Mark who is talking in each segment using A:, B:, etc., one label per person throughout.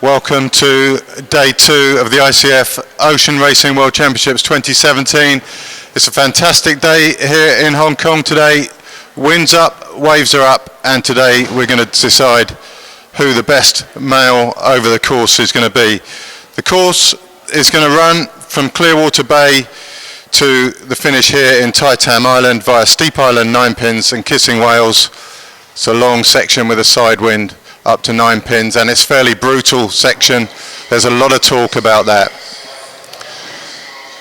A: Welcome to day 2 of the ICF Ocean Racing World Championships 2017. It's a fantastic day here in Hong Kong today. Winds up, waves are up, and today we're going to decide who the best male over the course is going to be. The course is going to run from Clearwater Bay to the finish here in Tai Tam Island via Steep Island, 9 pins, and Kissing Whales. It's a long section with a side wind up to 9 pins, and it's a fairly brutal section. There's a lot of talk about that.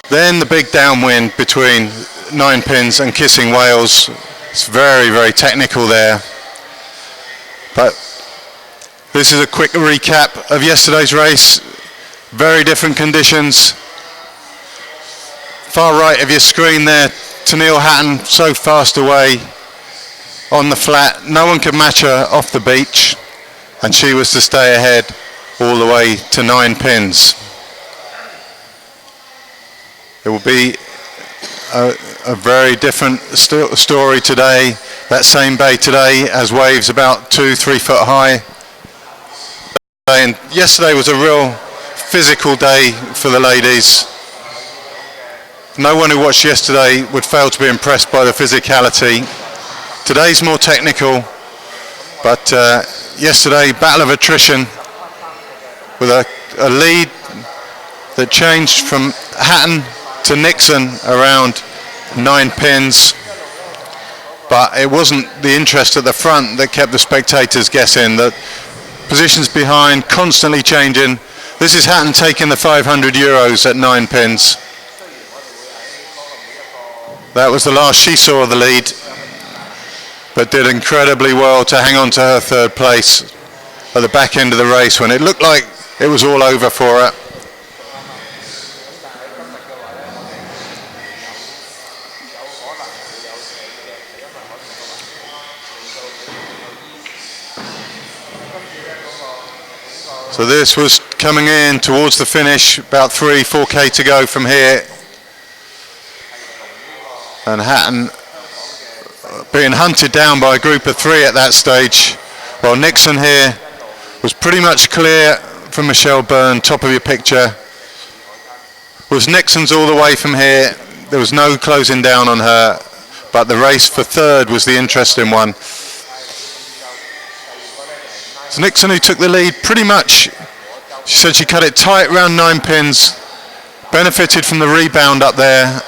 A: Then the big downwind between 9 pins and Kissing Whales. It's very, very technical there. But this is a quick recap of yesterday's race. Very different conditions. Far right of your screen there, Tennille Hatton so fast away on the flat. No one could match her off the beach, and she was to stay ahead all the way to 9 pins. It will be a very different story today. That same bay today has waves about 2-3 foot high. And yesterday was a real physical day for the ladies. No one who watched yesterday would fail to be impressed by the physicality. Today's more technical, but yesterday, battle of attrition with a lead that changed from Hatton to Nixon around 9 pins. But it wasn't the interest at the front that kept the spectators guessing. The positions behind constantly changing. This is Hatton taking the 500 euros at 9 pins. That was the last she saw of the lead, but did incredibly well to hang on to her 3rd place at the back end of the race when it looked like it was all over for her. So this was coming in towards the finish, about 3-4k to go from here. And Hatton being hunted down by a group of 3 at that stage, while Nixon here was pretty much clear from Michelle Byrne, top of your picture. Was Nixon's all the way from here. There was no closing down on her, but the race for 3rd was the interesting one. So Nixon, who took the lead pretty much, she said she cut it tight around 9 pins, benefited from the rebound up there.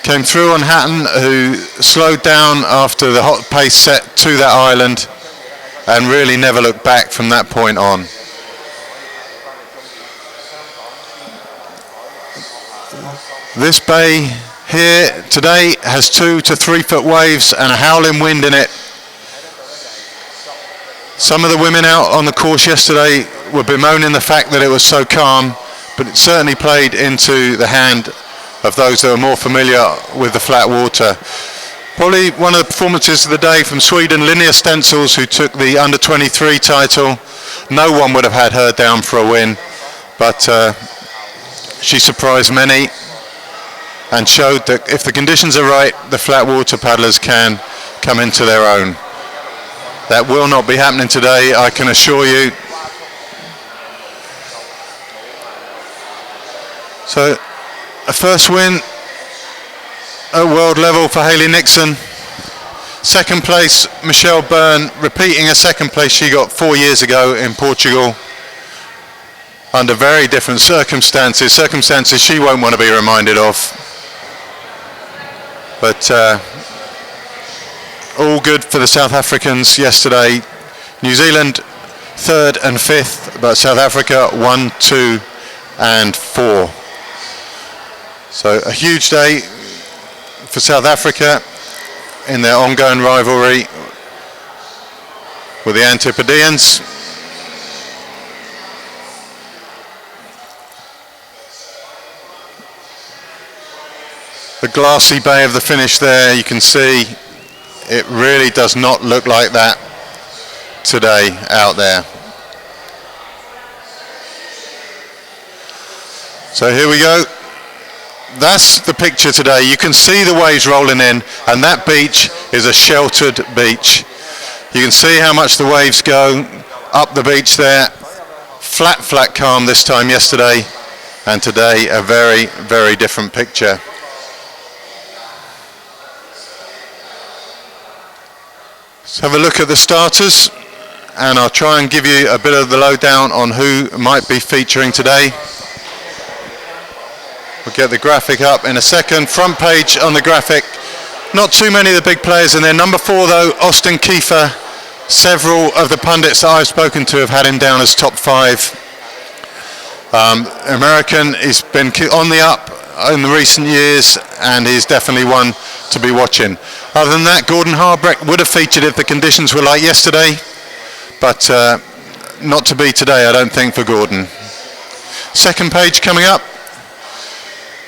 A: Came through on Hatton, who slowed down after the hot pace set to that island and really never looked back from that point on. This bay here today has 2 to 3 foot waves and a howling wind in it. Some of the women out on the course yesterday were bemoaning the fact that it was so calm, but it certainly played into the hand of those that are more familiar with the flat water. Probably one of the performances of the day from Sweden, Linnea Stencils, who took the under-23 title. No one would have had her down for a win, but she surprised many and showed that if the conditions are right, the flat water paddlers can come into their own. That will not be happening today, I can assure you. So, a first win at world level for Hayley Nixon. 2nd place, Michelle Byrne, repeating a 2nd place she got 4 years ago in Portugal under very different circumstances she won't want to be reminded of. But all good for the South Africans yesterday. New Zealand 3rd and 5th, but South Africa 1, 2 and 4. So a huge day for South Africa in their ongoing rivalry with the Antipodeans. The glassy bay of the finish there, you can see it really does not look like that today out there. So here we go. That's the picture today. You can see the waves rolling in, and that beach is a sheltered beach. You can see how much the waves go up the beach there. flat calm this time yesterday, and today a very, very different picture. Let's have a look at the starters, and I'll try and give you a bit of the lowdown on who might be featuring today. We'll get the graphic up in a second. Front page on the graphic, not too many of the big players in there. Number 4 though, Austin Kiefer. Several of the pundits that I've spoken to have had him down as top 5. American, he's been on the up in the recent years, and he's definitely one to be watching. Other than that, Gordon Harbrecht would have featured if the conditions were like yesterday, but not to be today, I don't think, for Gordon. Second page coming up.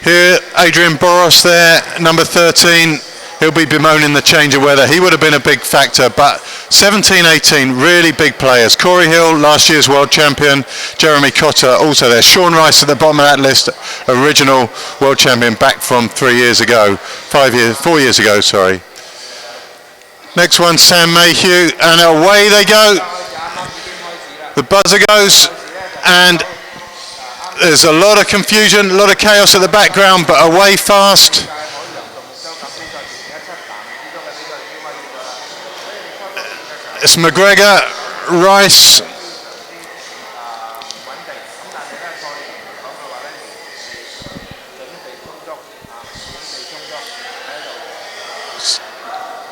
A: Here, Adrian Boros there, number 13. He'll be bemoaning the change of weather. He would have been a big factor, but 17, 18, really big players. Corey Hill, last year's world champion. Jeremy Kata, also there. Sean Rice at the bottom of that list, original world champion back from 4 years ago, sorry. Next one, Sam Mayhew, and away they go. The buzzer goes, and there's a lot of confusion, a lot of chaos at the background, but away fast. It's McGregor, Rice.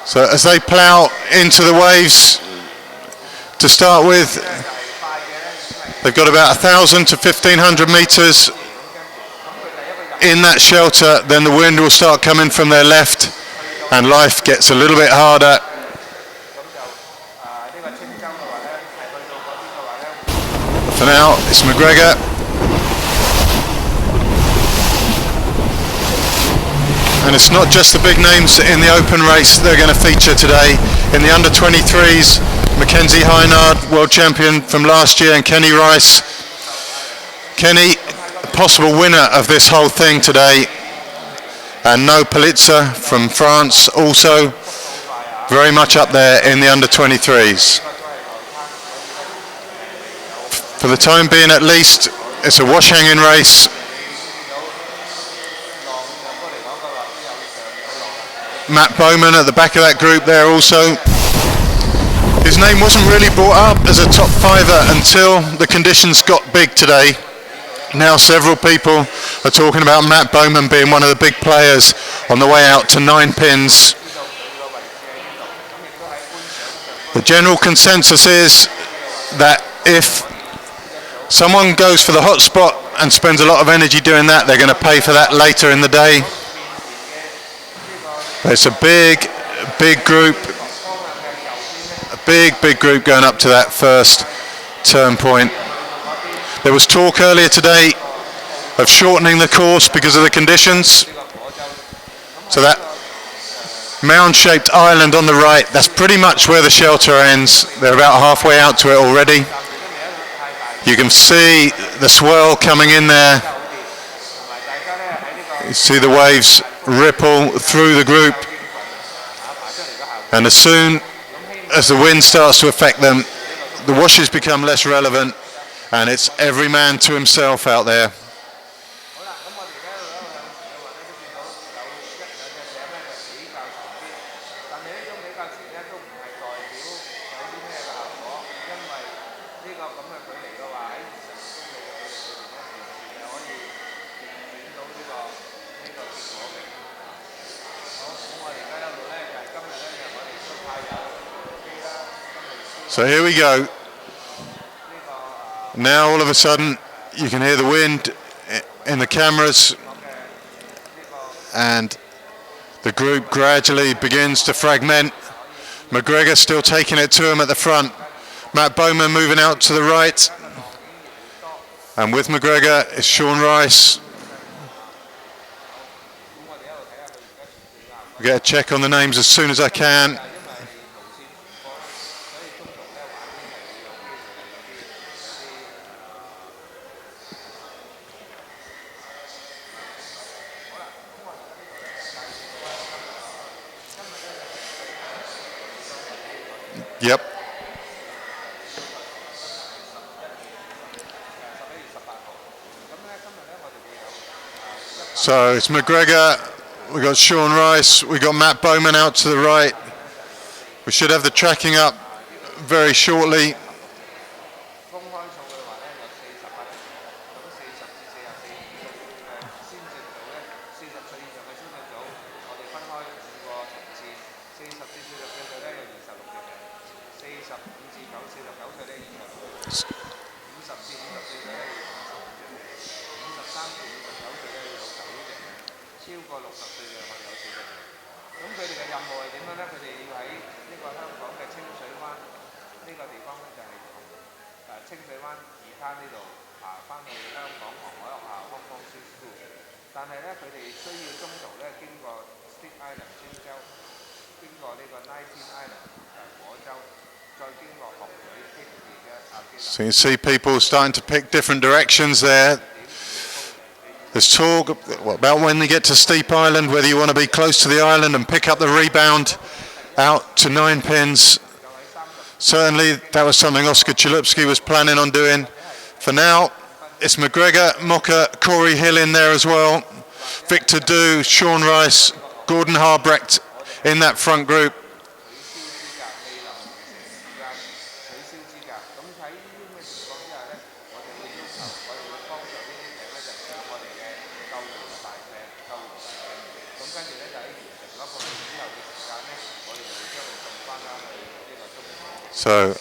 A: So as they plough into the waves to start with, they've got about 1,000 to 1,500 metres in that shelter. Then the wind will start coming from their left, and life gets a little bit harder. For now, it's McGregor. And it's not just the big names in the open race that are going to feature today. In the under-23s, Mackenzie Heinard, world champion from last year, and Kenny Rice. Kenny, possible winner of this whole thing today. And No Politzer from France, also very much up there in the under-23s. For the time being at least, it's a wash hanging race. Matt Bowman at the back of that group there also. His name wasn't really brought up as a top 5er until the conditions got big today. Now several people are talking about Matt Bowman being one of the big players on the way out to 9 pins. The general consensus is that if someone goes for the hot spot and spends a lot of energy doing that, they're going to pay for that later in the day. But it's a big group. A big group going up to that first turn point. There was talk earlier today of shortening the course because of the conditions. So that mound-shaped island on the right, that's pretty much where the shelter ends. They're about halfway out to it already. You can see the swirl coming in there. You see the waves ripple through the group. And as soon as the wind starts to affect them, the washes become less relevant, and it's every man to himself out there. So here we go. Now all of a sudden you can hear the wind in the cameras, and the group gradually begins to fragment. McGregor still taking it to him at the front. Matt Bowman moving out to the right. And with McGregor is Sean Rice. I'll get a check on the names as soon as I can. Yep. So it's McGregor, we've got Sean Rice, we've got Matt Bowman out to the right. We should have the tracking up very shortly. So you can see people starting to pick different directions there. There's talk about when they get to Steep Island, whether you want to be close to the island and pick up the rebound out to 9 pins. Certainly that was something Oscar Chalupsky was planning on doing. For now, it's McGregor, Mocker, Corey Hill in there as well. Victor Du, Sean Rice, Gordon Harbrecht in that front group. So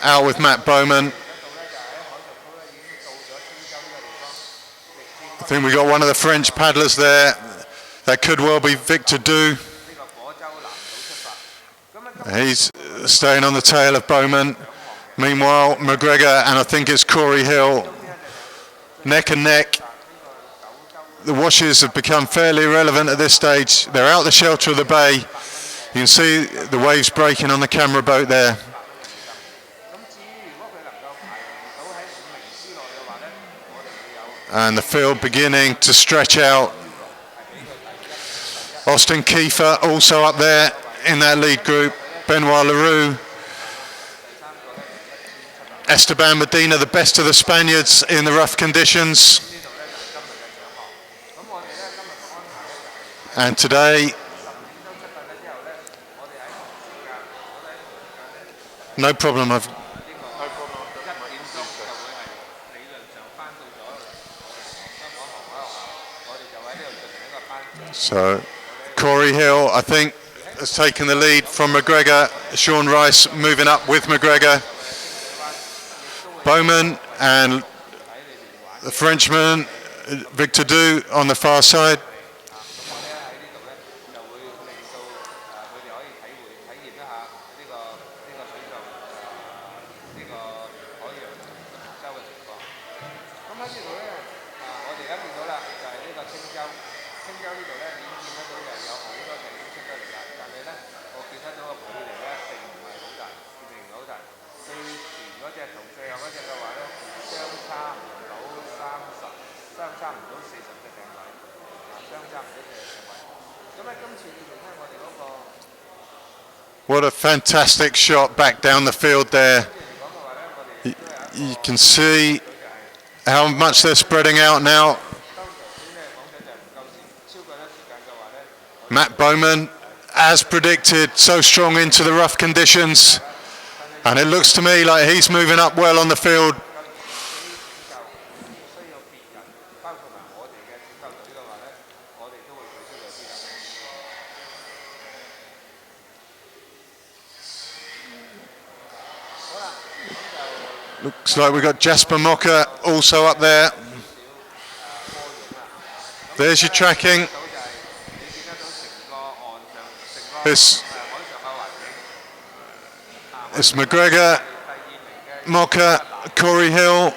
A: out with Matt Bowman. I think we got one of the French paddlers there. That could well be Victor Du. He's staying on the tail of Bowman. Meanwhile, McGregor and I think it's Corey Hill, neck and neck. The washes have become fairly irrelevant at this stage. They're out the shelter of the bay. You can see the waves breaking on the camera boat there. And the field beginning to stretch out. Austin Kiefer also up there in that lead group. Benoit Leroux. Esteban Medina, the best of the Spaniards in the rough conditions. And today, no problem. So Corey Hill, I think, has taken the lead from McGregor. Sean Rice moving up with McGregor. Bowman and the Frenchman, Victor Du, on the far side. What a fantastic shot back down the field there. You can see how much they're spreading out now. Matt Bowman, as predicted, so strong into the rough conditions. And it looks to me like he's moving up well on the field. Looks like we've got Jasper Mocker also up there. There's your tracking. It's McGregor, Mocker, Corey Hill,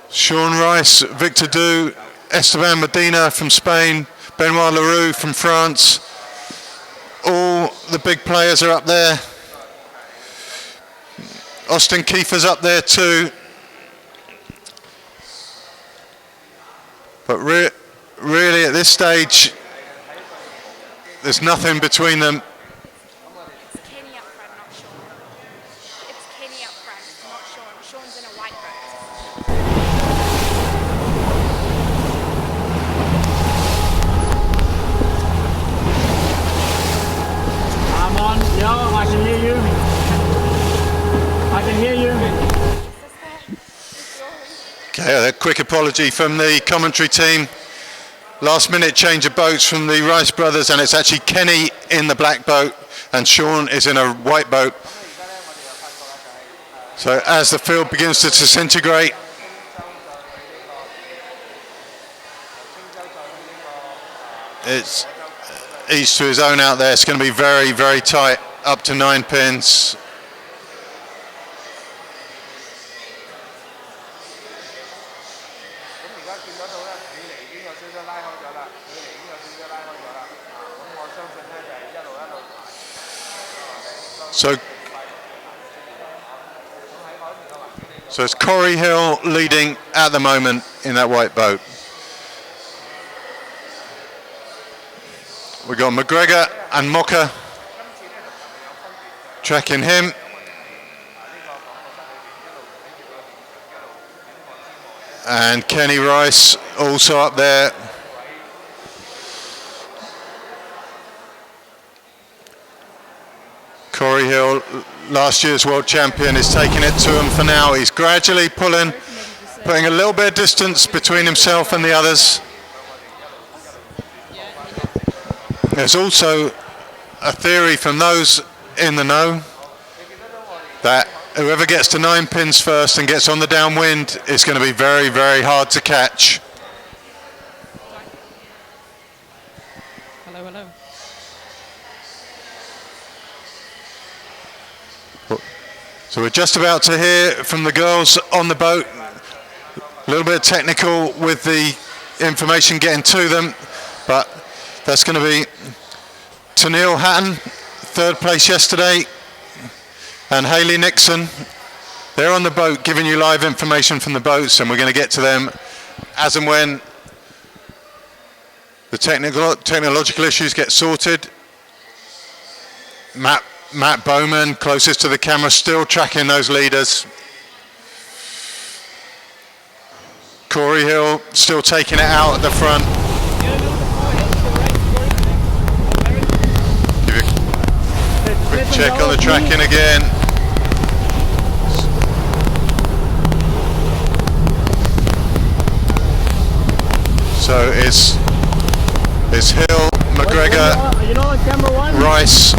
A: Sean Rice, Victor Du, Esteban Medina from Spain, Benoit Leroux from France. All the big players are up there. Austin Kiefer's up there too. But really at this stage, there's nothing between them.
B: It's Kenny up front, not Sean. It's Kenny up front, not Sean. Sean's in a white boat.
C: Hello, I can hear you. I can hear you.
A: Okay, a quick apology from the commentary team. Last minute change of boats from the Rice brothers, and it's actually Kenny in the black boat and Sean is in a white boat. So as the field begins to disintegrate, it's each to his own out there. It's going to be very, very tight, up to 9 pins. So it's Corey Hill leading at the moment in that white boat. We've got McGregor and Mocha tracking him. And Kenny Rice also up there. Corey Hill, last year's world champion, is taking it to him for now. He's gradually putting a little bit of distance between himself and the others. There's also a theory from those in the know that whoever gets to 9 pins first and gets on the downwind is going to be very, very hard to catch.
D: Hello, hello.
A: So we're just about to hear from the girls on the boat. A little bit technical with the information getting to them, but that's going to be Tennille Hatton, 3rd place yesterday, and Hayley Nixon. They're on the boat giving you live information from the boats, and we're going to get to them as and when the technological issues get sorted. Matt Bowman, closest to the camera, still tracking those leaders. Corey Hill still taking it out at the front. Give a quick check on the tracking again. So it's Hill, McGregor, Rice.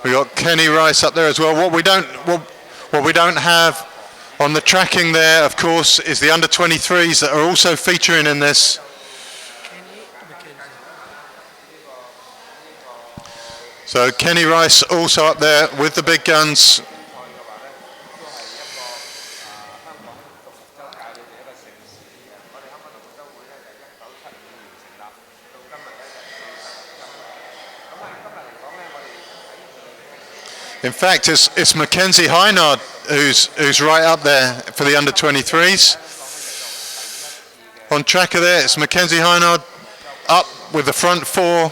A: We got Kenny Rice up there as well. What we don't have on the tracking there, of course, is the under 23s that are also featuring in this. So Kenny Rice also up there with the big guns. In fact, it's Mackenzie Hynard who's right up there for the under 23s. On tracker there, it's Mackenzie Hynard up with the front 4.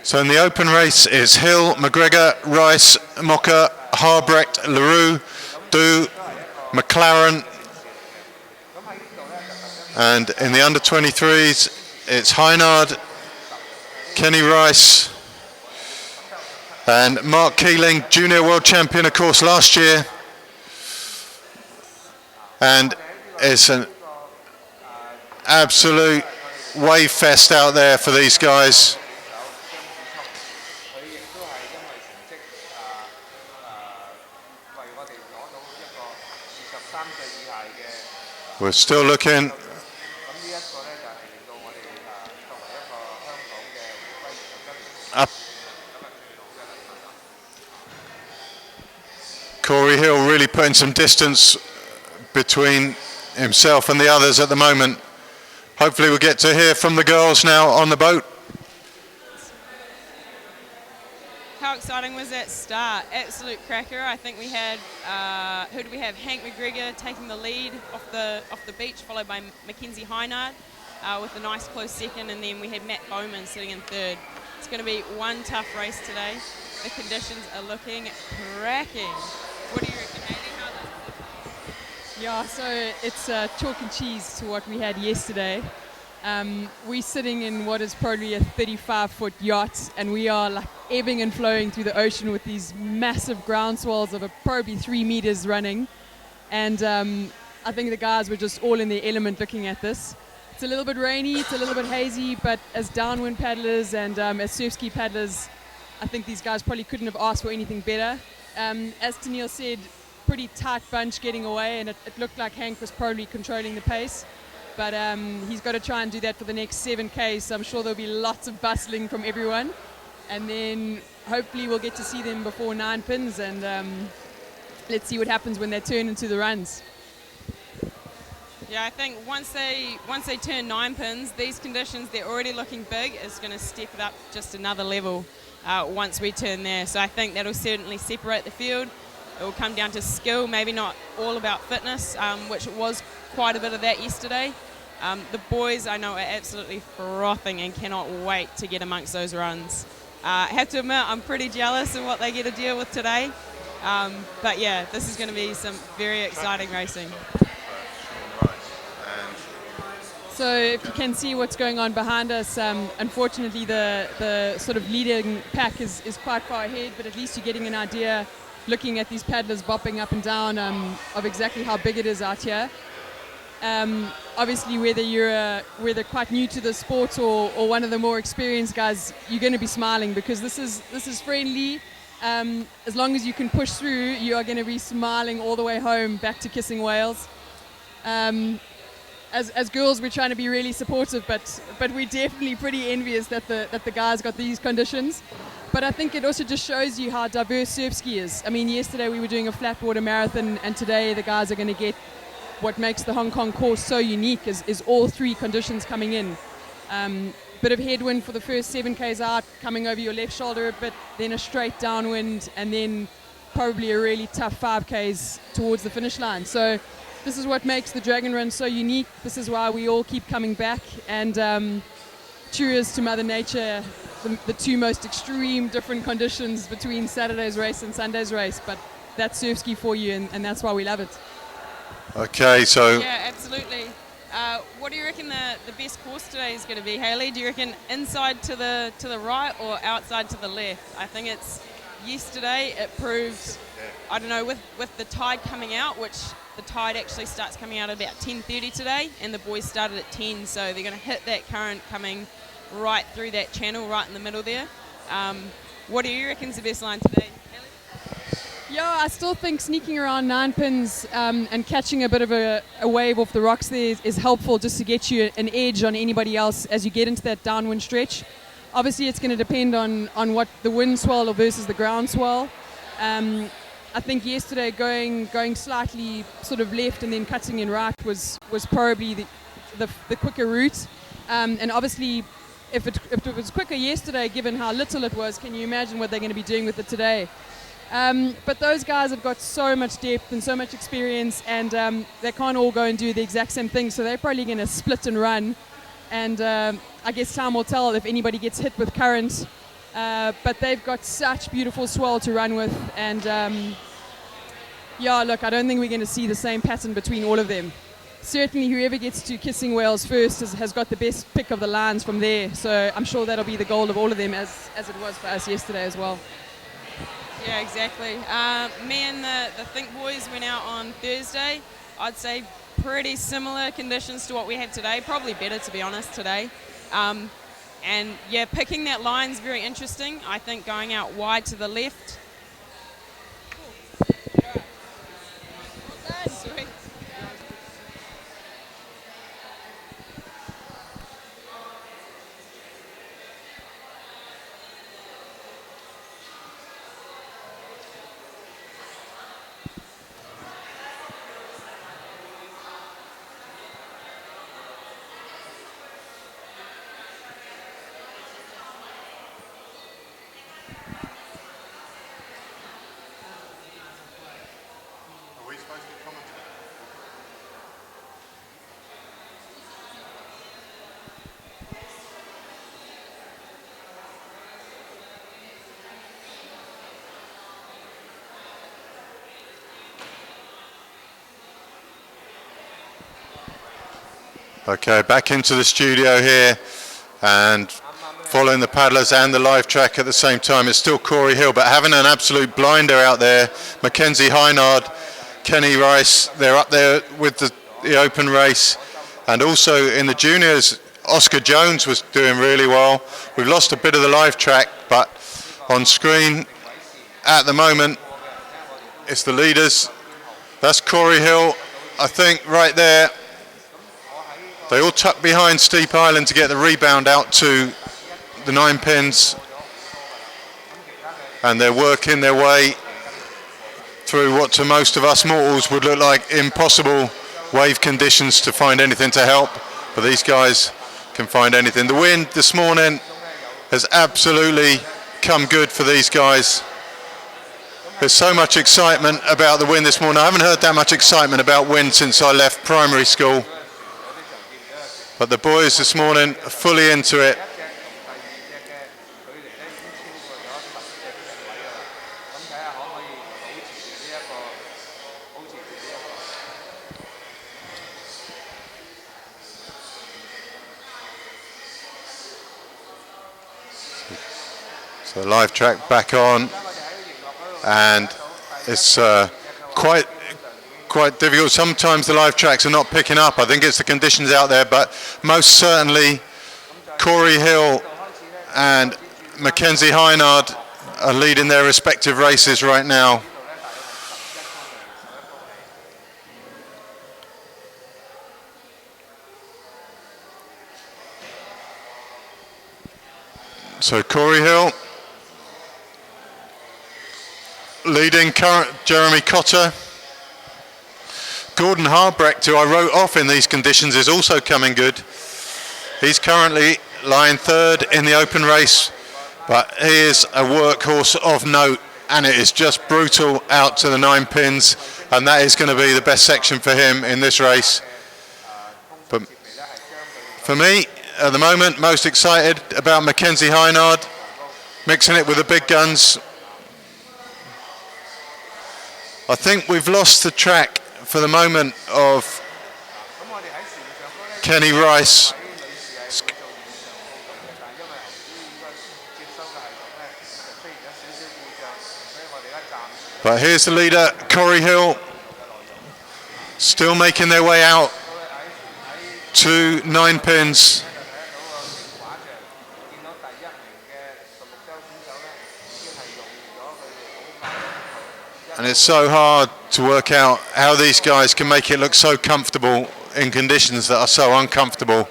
A: So in the open race is Hill, McGregor, Rice, Mocha, Harbrecht, LaRue, Du, McLaren. And in the under 23s, it's Hynard, Kenny Rice, and Mark Keeling, junior world champion, of course, last year. And it's an absolute wave fest out there for these guys. We're still looking. Up. Corey Hill really putting some distance between himself and the others at the moment. Hopefully we'll get to hear from the girls now on the boat.
D: How exciting was that start? Absolute cracker. I think we had, who did we have? Hank McGregor taking the lead off the beach, followed by Mackenzie Hynard with a nice close second, and then we had Matt Bowman sitting in 3rd. It's going to be one tough race today. The conditions are looking cracking. What do you reckon, Hayley?
C: Yeah, so it's chalk and cheese to what we had yesterday. We're sitting in what is probably a 35-foot yacht, and we are like ebbing and flowing through the ocean with these massive ground swells of probably 3 meters running. And I think the guys were just all in their element looking at this. It's a little bit rainy, it's a little bit hazy, but as downwind paddlers and as surf ski paddlers, I think these guys probably couldn't have asked for anything better. As Tennille said, pretty tight bunch getting away, and it looked like Hank was probably controlling the pace. But he's got to try and do that for the next 7Ks, so I'm sure there'll be lots of bustling from everyone. And then hopefully we'll get to see them before 9 pins, and let's see what happens when they turn into the runs.
D: Yeah, I think once they turn 9 pins, these conditions, they're already looking big. It's going to step it up just another level once we turn there. So I think that'll certainly separate the field. It will come down to skill, maybe not all about fitness, which it was quite a bit of that yesterday. The boys, I know, are absolutely frothing and cannot wait to get amongst those runs. I have to admit, I'm pretty jealous of what they get to deal with today. But yeah, this is going to be some very exciting racing.
C: So if you can see what's going on behind us, unfortunately the sort of leading pack is quite far ahead, but at least you're getting an idea, looking at these paddlers bopping up and down, of exactly how big it is out here. Obviously, whether quite new to the sport or one of the more experienced guys, you're going to be smiling because this is friendly. As long as you can push through, you are going to be smiling all the way home back to kissing whales. As girls, we're trying to be really supportive, but we're definitely pretty envious that the guys got these conditions. But I think it also just shows you how diverse surf ski is. I mean, yesterday we were doing a flat water marathon, and today the guys are going to get what makes the Hong Kong course so unique is all 3 conditions coming in. Bit of headwind for the first 7Ks out, coming over your left shoulder a bit, then a straight downwind, and then probably a really tough 5Ks towards the finish line. So this is what makes the Dragon Run so unique. This is why we all keep coming back, and cheers to Mother Nature, the 2 most extreme different conditions between Saturday's race and Sunday's race, but that's surf ski for you, and that's why we love it.
A: Okay, so
D: Yeah, absolutely. What do you reckon the best course today is going to be, Hayley? Do you reckon inside to the right or outside to the left? I think it's yesterday it proved, I don't know, with the tide coming out, which the tide actually starts coming out at about 10:30 today, and the boys started at 10, so they're going to hit that current coming right through that channel right in the middle there. What do you reckon is the best line today, Hayley?
C: Yeah, I still think sneaking around 9 pins and catching a bit of a wave off the rocks there is helpful, just to get you an edge on anybody else as you get into that downwind stretch. Obviously, it's going to depend on what the wind swell versus the ground swell. I think yesterday going slightly sort of left and then cutting in right was probably the quicker route. And obviously, if it was quicker yesterday, given how little it was, can you imagine what they're going to be doing with it today? But those guys have got so much depth and so much experience, and they can't all go and do the exact same thing, so they're probably going to split and run. And I guess time will tell if anybody gets hit with current. But they've got such beautiful swell to run with, and yeah, look, I don't think we're going to see the same pattern between all of them. Certainly whoever gets to kissing whales first has got the best pick of the lines from there, so I'm sure that'll be the goal of all of them, as it was for us yesterday as well.
D: Yeah, exactly. Me and the Think boys went out on Thursday. I'd say pretty similar conditions to what we have today, probably better to be honest today. And yeah, picking that line is very interesting. I think going out wide to the left. Sweet.
A: Okay, back into the studio here and following the paddlers and the live track at the same time. It's still Corey Hill, but having an absolute blinder out there. Mackenzie Hynard, Kenny Rice, they're up there with the open race. And also in the juniors, Oscar Jones was doing really well. We've lost a bit of the live track, but on screen at the moment, it's the leaders. That's Corey Hill, I think, right there. They all tuck behind Steep Island to get the rebound out to the 9 pins. And they're working their way through what to most of us mortals would look like impossible wave conditions to find anything to help. But these guys can find anything. The wind this morning has absolutely come good for these guys. There's so much excitement about the wind this morning. I haven't heard that much excitement about wind since I left primary school. But the boys this morning are fully into it. So the live track back on, and it's quite difficult. Sometimes the live tracks are not picking up. I think it's the conditions out there, but most certainly Corey Hill and Mackenzie Hynard are leading their respective races right now. So Corey Hill leading current Jeremy Kata. Gordon Harbrecht, who I wrote off in these conditions, is also coming good. He's currently lying third in the open race, but he is a workhorse of note, and it is just brutal out to the 9 pins, and that is going to be the best section for him in this race. But for me, at the moment, most excited about Mackenzie Hynard, mixing it with the big guns. I think we've lost the track for the moment of Kenny Rice. But here's the leader, Corey Hill, still making their way out to 9 pins. And it's so hard to work out how these guys can make it look so comfortable in conditions that are so uncomfortable.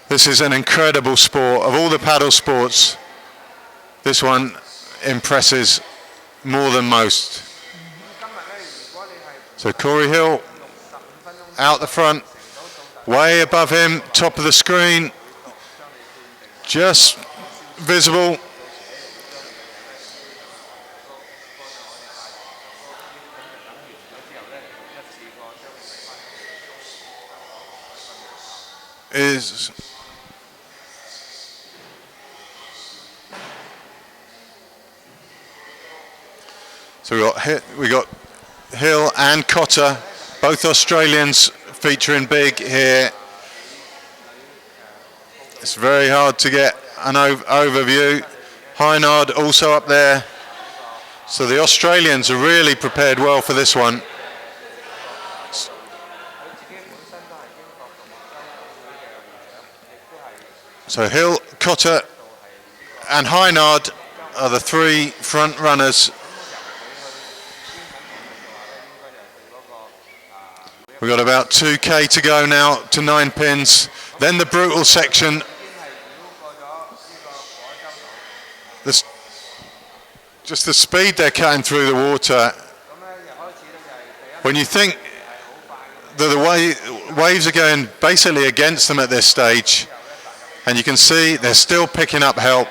A: This is an incredible sport. Of all the paddle sports, this one impresses more than most. So Corey Hill out the front, way above him, top of the screen, just visible. So we got Hill and Kata, both Australians featuring big here. It's very hard to get an overview. Hynard also up there. So the Australians are really prepared well for this one. So Hill, Kata and Hynard are the 3 front runners. We've got about 2k to go now to 9 pins. Then the brutal section. Just the speed they're cutting through the water. When you think that the waves are going basically against them at this stage, and you can see they're still picking up help.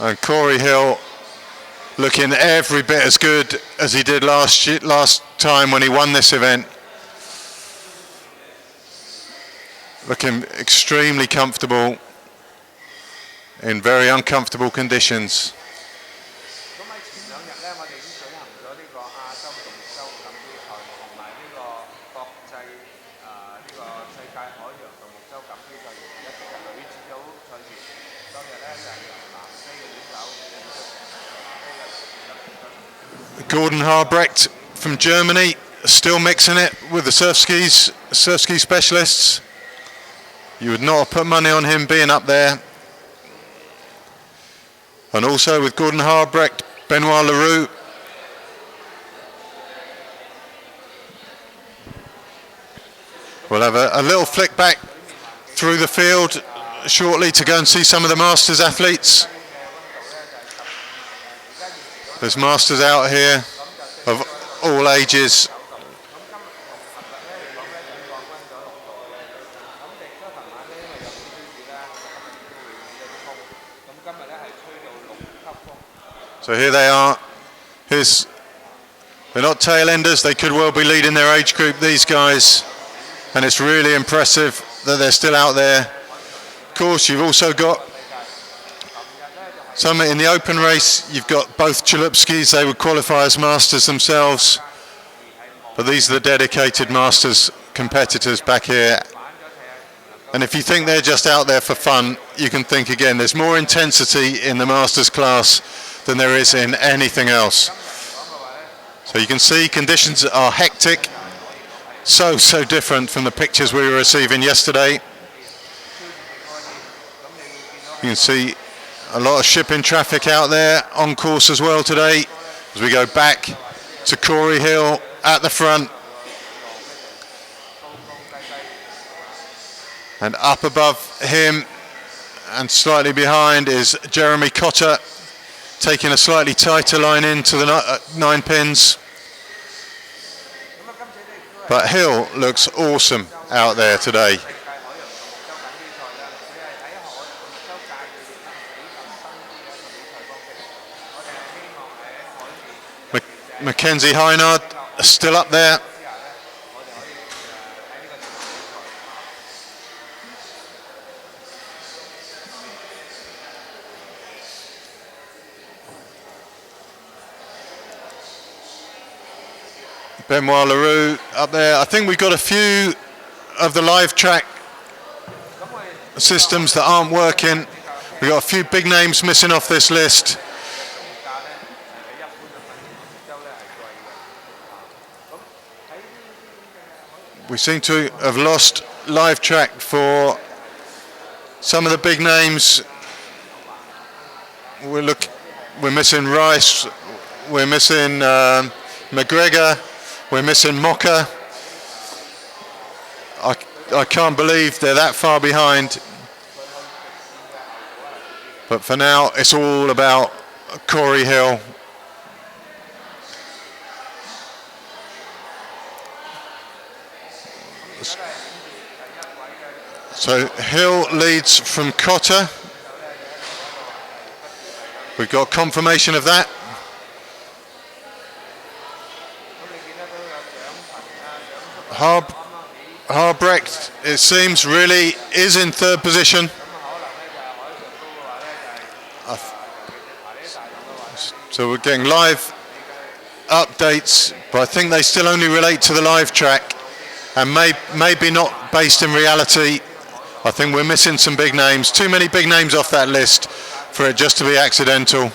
A: And Corey Hill looking every bit as good as he did last time when he won this event. Looking extremely comfortable in very uncomfortable conditions. Gordon Harbrecht from Germany, still mixing it with the surf ski specialists. You would not have put money on him being up there. And also with Gordon Harbrecht, Benoit Leroux. We'll have a little flick back through the field shortly to go and see some of the Masters athletes. There's Masters out here of all ages. So here they are. They're not tail enders, they could well be leading their age group, these guys. And it's really impressive that they're still out there. Of course, you've also got some in the open race. You've got both Chalupskis, they would qualify as Masters themselves. But these are the dedicated Masters competitors back here. And if you think they're just out there for fun, you can think again. There's more intensity in the Masters class than there is in anything else. So you can see conditions are hectic. So different from the pictures we were receiving yesterday. You can see a lot of shipping traffic out there on course as well today as we go back to Corey Hill at the front. And up above him and slightly behind is Jeremy Kata, taking a slightly tighter line into the 9 pins. But Hill looks awesome out there today. Mackenzie Heinard still up there. Benoit Leroux up there. I think we've got a few of the live track systems that aren't working. We've got a few big names missing off this list. We seem to have lost live track for some of the big names. We're missing Rice, we're missing McGregor, we're missing Mocker. I can't believe they're that far behind. But for now, it's all about Corey Hill. So Hill leads from Kata. We've got confirmation of that. Harbrecht, it seems, really is in third position. So we're getting live updates, but I think they still only relate to the live track and maybe not based in reality. I think we're missing some big names, too many big names off that list for it just to be accidental.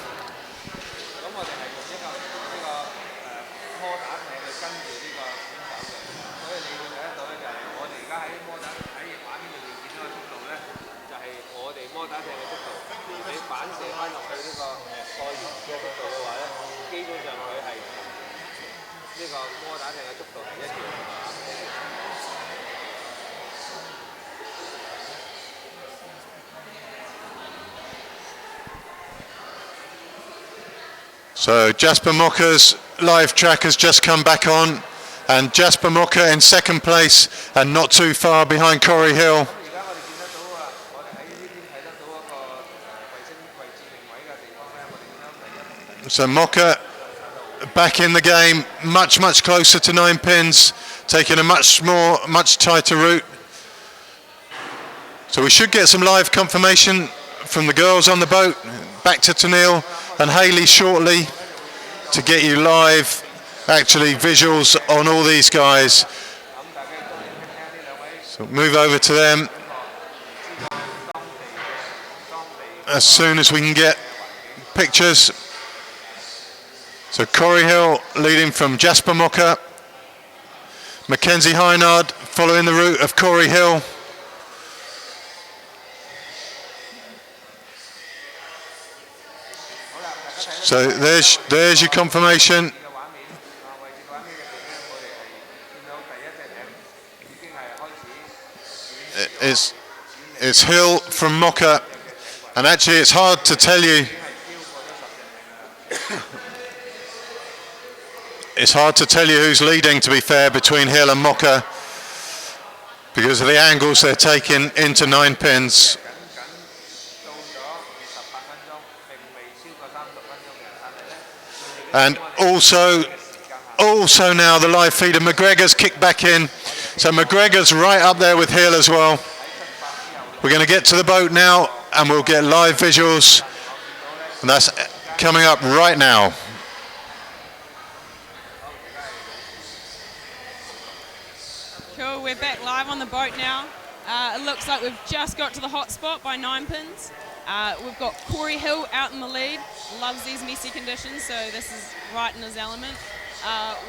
A: So Jasper Mocker's live track has just come back on, and Jasper Mocker in second place and not too far behind Corey Hill. So Mocker back in the game, much closer to 9 pins, taking a much tighter route. So we should get some live confirmation from the girls on the boat, back to Tennille and Hayley shortly to get you live, actually visuals on all these guys. So move over to them as soon as we can get pictures. So Corey Hill leading from Jasper Mocker. Mackenzie Hynard following the route of Corey Hill. So there's your confirmation. It's Hill from Mocker, and actually it's hard to tell you. It's hard to tell you who's leading, to be fair, between Hill and Mocker because of the angles they're taking into 9 pins. And also now the live feed of McGregor's kicked back in. So McGregor's right up there with Hill as well. We're going to get to the boat now and we'll get live visuals. And that's coming up right now.
D: Cool, we're back live on the boat now. It looks like we've just got to the hot spot by 9 pins. We've got Corey Hill out in the lead. Loves these messy conditions, so this is right in his element.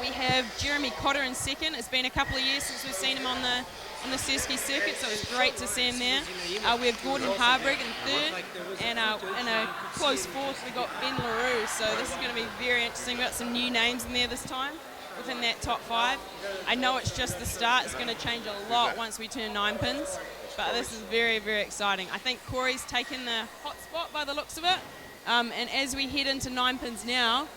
D: We have Jeremy Kata in second. It's been a couple of years since we've seen him on the Surski circuit, so it's great to see him there. We have Gordon Harbrigg in third, and in a close fourth we've got Ben LaRue, so this is going to be very interesting. We've got some new names in there this time within that top 5. I know it's just the start. It's going to change a lot once we turn 9 pins, but this is very, very exciting. I think Corey's taken the hot spot by the looks of it, and as we head into 9 pins now,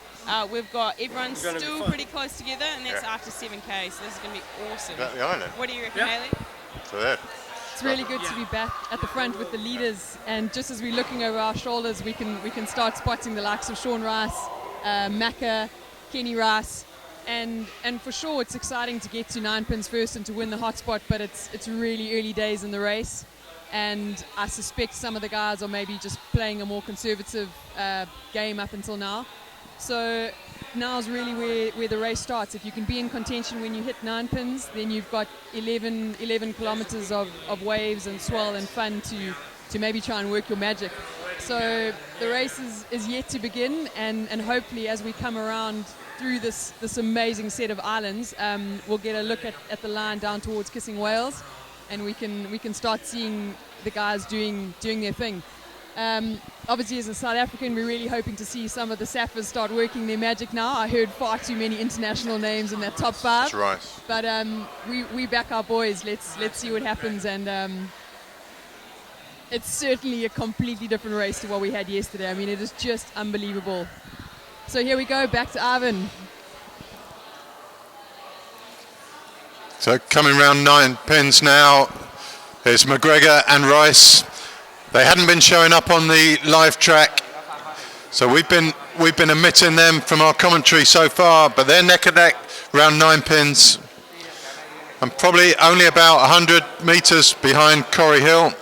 D: we've got everyone still pretty close together, and that's after 7K, so this is going to be awesome.
A: About the island.
D: What do you reckon, Haley?
A: So there.
C: It's really good to be back at the front with the leaders, and just as we're looking over our shoulders, we can start spotting the likes of Sean Rice, Macca, Kenny Rice, and for sure it's exciting to get to 9 pins first and to win the hotspot, but it's really early days in the race, and I suspect some of the guys are maybe just playing a more conservative game up until now. So now's really where the race starts. If you can be in contention when you hit 9 pins, then you've got 11 kilometers of waves and swell and fun to maybe try and work your magic. So the race is yet to begin, and hopefully as we come around through this amazing set of islands, we'll get a look at the line down towards Kissing Whales, and we can start seeing the guys doing their thing. Obviously, as a South African, we're really hoping to see some of the Sappers start working their magic now. I heard far too many international names in that top 5.
A: That's right.
C: But we back our boys. Let's see what happens, and it's certainly a completely different race to what we had yesterday. I mean, it is just unbelievable. So here we go, back to Arvin.
A: So coming round 9 pins now, there's McGregor and Rice. They hadn't been showing up on the live track, so we've been omitting them from our commentary so far, but they're neck and neck round 9 pins. I'm probably only about 100 metres behind Corey Hill.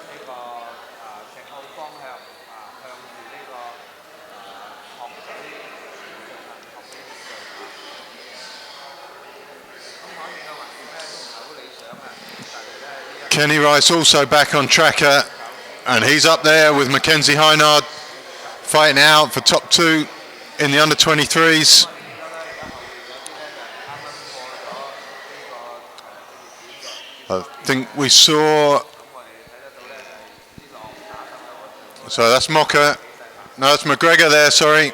A: Kenny Rice also back on tracker, and he's up there with Mackenzie Hynard fighting out for top 2 in the under 23s. I think we saw, so that's Mocker, no, that's McGregor there, sorry.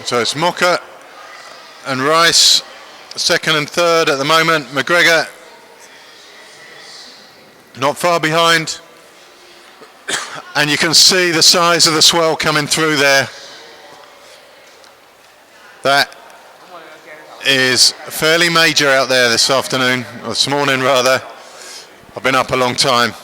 A: So it's Mocker and Rice, second and third at the moment. McGregor not far behind, and you can see the size of the swell coming through there. That is fairly major out there this afternoon, or this morning rather. I've been up a long time.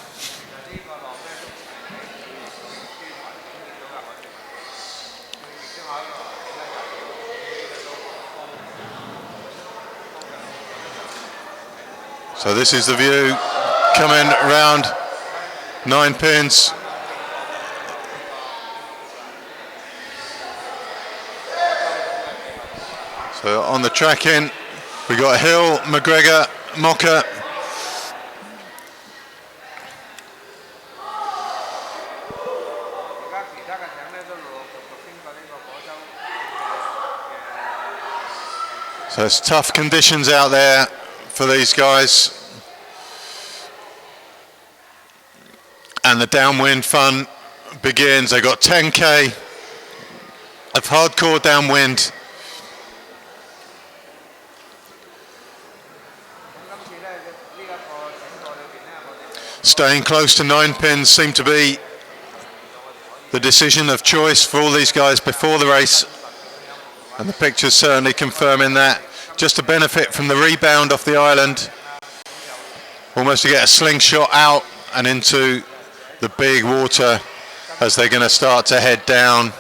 A: So this is the view coming around 9 pins. So on the tracking, we got Hill, McGregor, Mocker. So it's tough conditions out there for these guys. And the downwind fun begins. They got 10k of hardcore downwind. Staying close to 9 pins seemed to be the decision of choice for all these guys before the race. And the picture's certainly confirming that. Just to benefit from the rebound off the island. Almost to get a slingshot out and into the big water as they're going to start to head down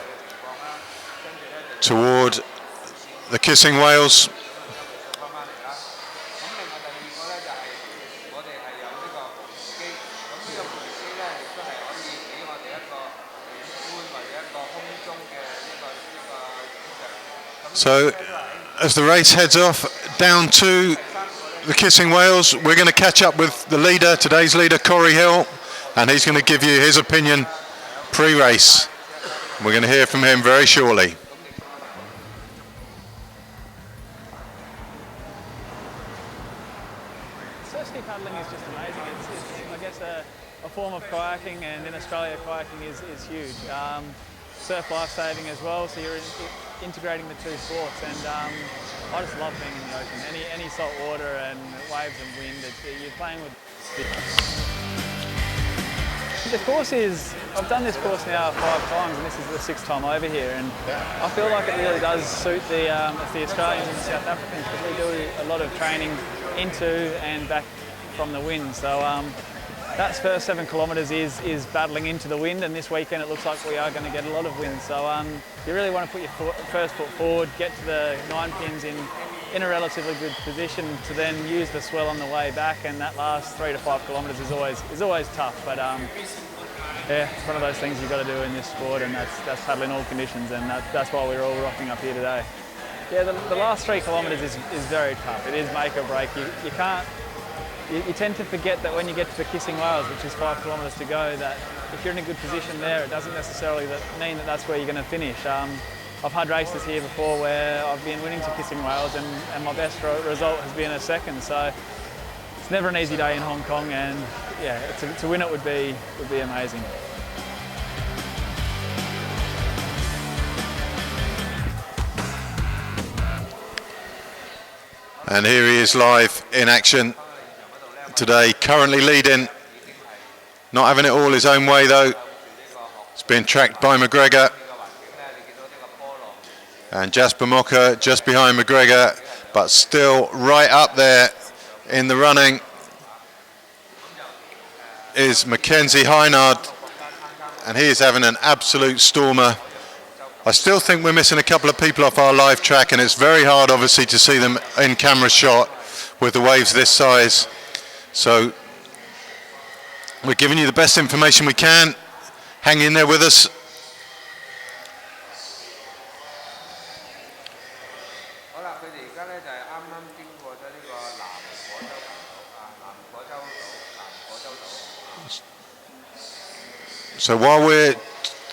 A: toward the Kissing Whales. So as the race heads off down to the Kissing Whales, we're going to catch up with the leader, today's leader, Corey Hill, and he's going to give you his opinion pre-race. We're going to hear from him very shortly.
E: Surf paddling is just amazing. It's I guess, a form of kayaking, and in Australia, kayaking is huge. Surf life-saving as well, so you're integrating the two sports, and I just love being in the ocean. Any salt water and waves and wind, you're playing with. The course is, I've done this course now 5 times, and this is the 6th time over here, and I feel like it really does suit the Australians and the South Africans, because we do a lot of training into and back from the wind. So that first 7 kilometres is battling into the wind, and this weekend it looks like we are going to get a lot of wind. So you really want to put your first foot forward, get to the 9 pins in a relatively good position to then use the swell on the way back, and that last 3 to 5 kilometres is always tough. But yeah, it's one of those things you've got to do in this sport, and that's paddling all conditions, and that's why we're all rocking up here today. Yeah, the last 3 kilometres is very tough. It is make or break. You can't. You tend to forget that when you get to the Kissing Whales, which is 5 kilometres to go, that if you're in a good position there, it doesn't necessarily mean that that's where you're going to finish. I've had races here before where I've been winning to Kissing Whales, and my best result has been a second. So it's never an easy day in Hong Kong, and yeah, to win it would be amazing.
A: And here he is live in action today, currently leading, not having it all his own way though. It's being tracked by McGregor, and Jasper Mocker just behind McGregor, but still right up there in the running is Mackenzie Hynard, and he is having an absolute stormer. I still think we're missing a couple of people off our live track, and it's very hard obviously to see them in camera shot with the waves this size. So we're giving you the best information we can. Hang in there with us. So while we're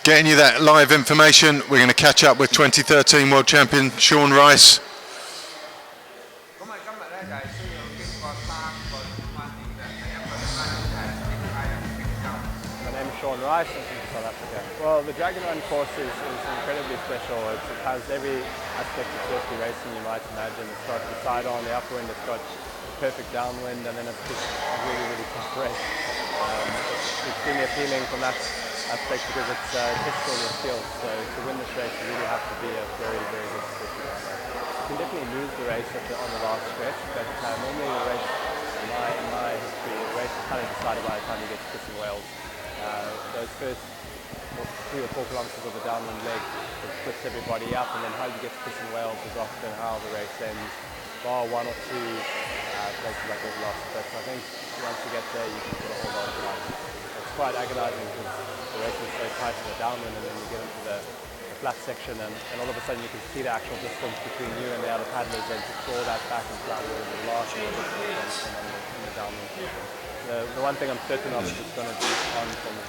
A: getting you that live information, we're going to catch up with 2013 World Champion Sean Rice.
F: My name is Sean Rice, I'm from South Africa. Well, the Dragon Run course is incredibly special. It has every aspect of safety racing you might imagine. It's got the side on the upwind, it's got perfect downwind, and then it's just a really, really tough race. It's extremely appealing from that aspect because it's tests all your skills. So to win this race, you really have to be a very, very good safety rider. You can definitely lose the race on the last stretch, but normally the race, in my history, the race is kind of decided by the time you get to Kissing Whales. Those first 3 or 4 kilometres of the downwind leg puts everybody up, and then how you get to Kissing Whales is often how the race ends, bar 1 or 2 places like we've lost. But I think once you get there, you can sort of hold on to that. It's quite agonising because the race is so tight to the downwind, and then you get into the flat section, and all of a sudden you can see the actual distance between you and the other paddlers, and to claw that back and flat water, the last little bit in the downwind. The one thing I'm certain of is it's going to be on from the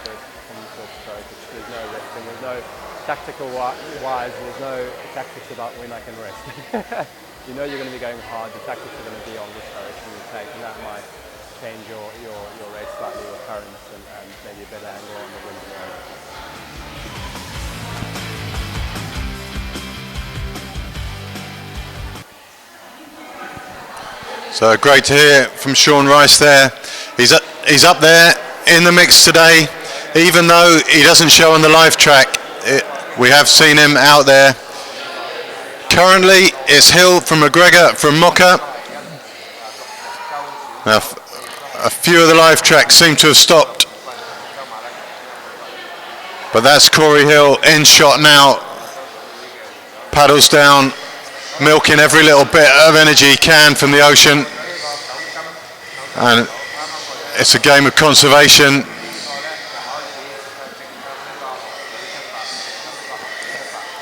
F: first stroke. There's no resting. There's no tactical wise. There's no tactics about when I can rest. You know you're going to be going hard. The tactics are going to be on which direction you take, and that might change your race slightly with currents and maybe a better angle on the wind.
A: So great to hear from Sean Rice there. He's up there in the mix today, even though he doesn't show on the live track. We have seen him out there. Currently, it's Hill from McGregor from Mocha. Now, a few of the live tracks seem to have stopped, but that's Corey Hill in shot now. Paddles down, milking every little bit of energy he can from the ocean, and it's a game of conservation.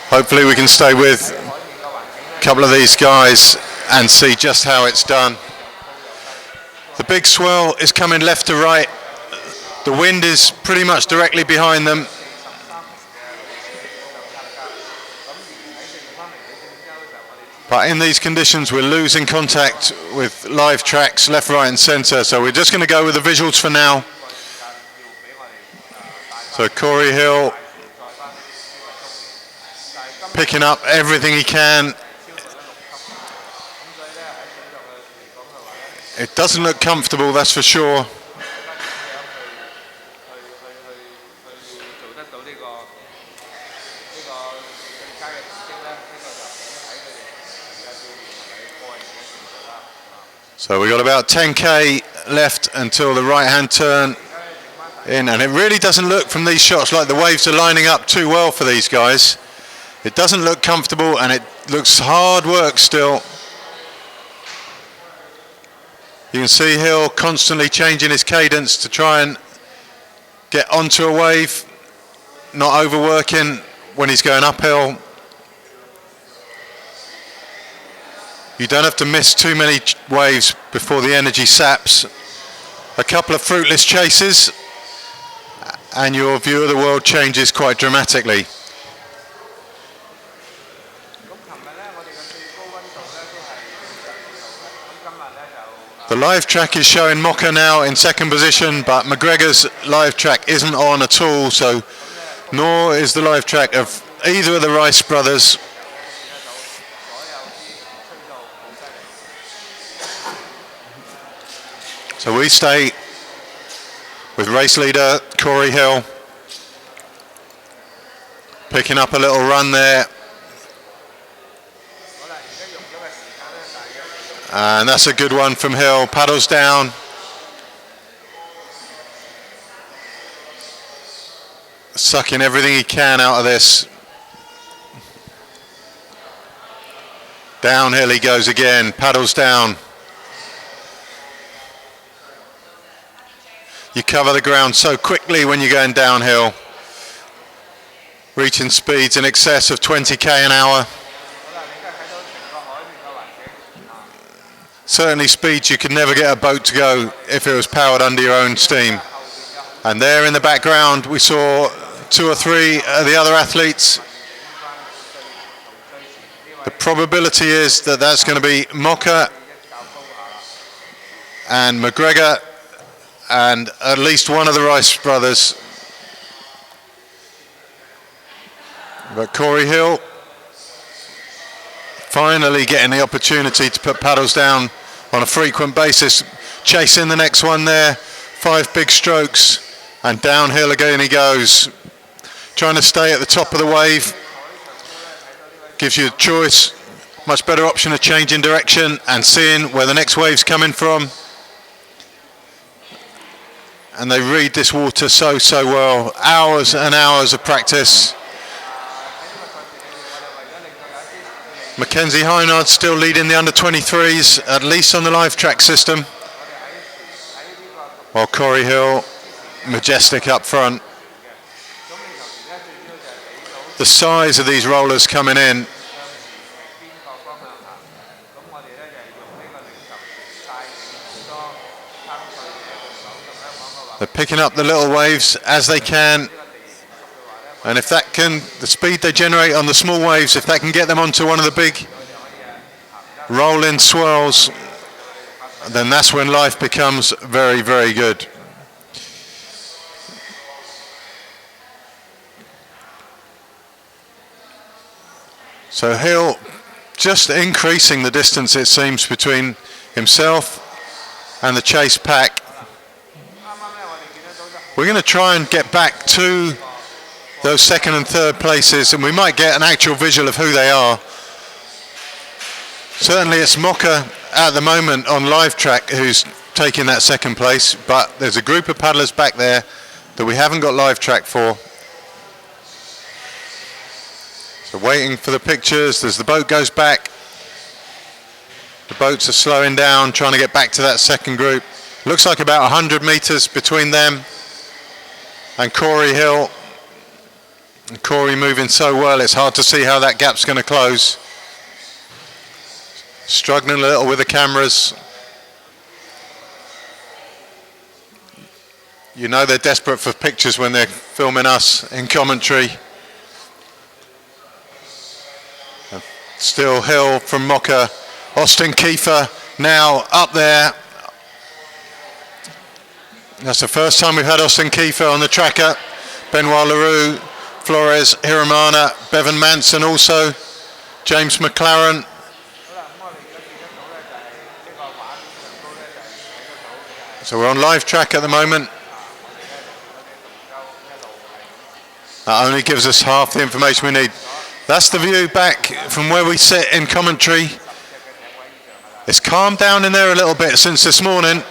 A: Hopefully we can stay with a couple of these guys and see just how it's done. The big swell is coming left to right. The wind is pretty much directly behind them. But in these conditions, we're losing contact with live tracks left, right and centre. So we're just going to go with the visuals for now. So Corey Hill picking up everything he can. It doesn't look comfortable, that's for sure. So we've got about 10k left until the right-hand turn in, and it really doesn't look from these shots like the waves are lining up too well for these guys. It doesn't look comfortable, and it looks hard work still. You can see Hill constantly changing his cadence to try and get onto a wave, not overworking when he's going uphill. You don't have to miss too many waves before the energy saps. A couple of fruitless chases and your view of the world changes quite dramatically. The live track is showing Mocha now in second position, but McGregor's live track isn't on at all, so nor is the live track of either of the Rice brothers. So we stay with race leader Corey Hill, picking up a little run there. And that's a good one from Hill, paddles down. Sucking everything he can out of this. Downhill he goes again, paddles down. You cover the ground so quickly when you're going downhill, reaching speeds in excess of 20k an hour. Certainly speeds you could never get a boat to go if it was powered under your own steam. And there in the background we saw 2 or 3 of the other athletes. The probability is that that's going to be Mocha and McGregor and at least one of the Rice brothers. But Corey Hill finally getting the opportunity to put paddles down on a frequent basis, chasing the next one there, 5 big strokes, and downhill again he goes, trying to stay at the top of the wave. Gives you a choice, much better option of changing direction and seeing where the next wave's coming from. And they read this water so well. Hours and hours of practice. Mackenzie Hynard still leading the under-23s, at least on the live track system. While Corey Hill, majestic up front. The size of these rollers coming in. They're picking up the little waves as they can. And if that can, the speed they generate on the small waves, if that can get them onto one of the big rolling swirls, then that's when life becomes very, very good. So Hill just increasing the distance, it seems, between himself and the chase pack. We're going to try and get back to those second and third places, and we might get an actual visual of who they are. Certainly it's Mocha at the moment on live track who's taking that second place, but there's a group of paddlers back there that we haven't got live track for. So waiting for the pictures as the boat goes back. The boats are slowing down, trying to get back to that second group. Looks like about 100 meters between them and Corey Hill. And Corey moving so well, it's hard to see how that gap's going to close. Struggling a little with the cameras. You know they're desperate for pictures when they're filming us in commentary. And still Hill from Mocha. Austin Kiefer now up there. That's the first time we've had Austin Kiefer on the tracker. Benoit Leroux, Flores, Hiramana, Bevan Manson also, James McLaren. So we're on live track at the moment. That only gives us half the information we need. That's the view back from where we sit in commentary. It's calmed down in there a little bit since this morning.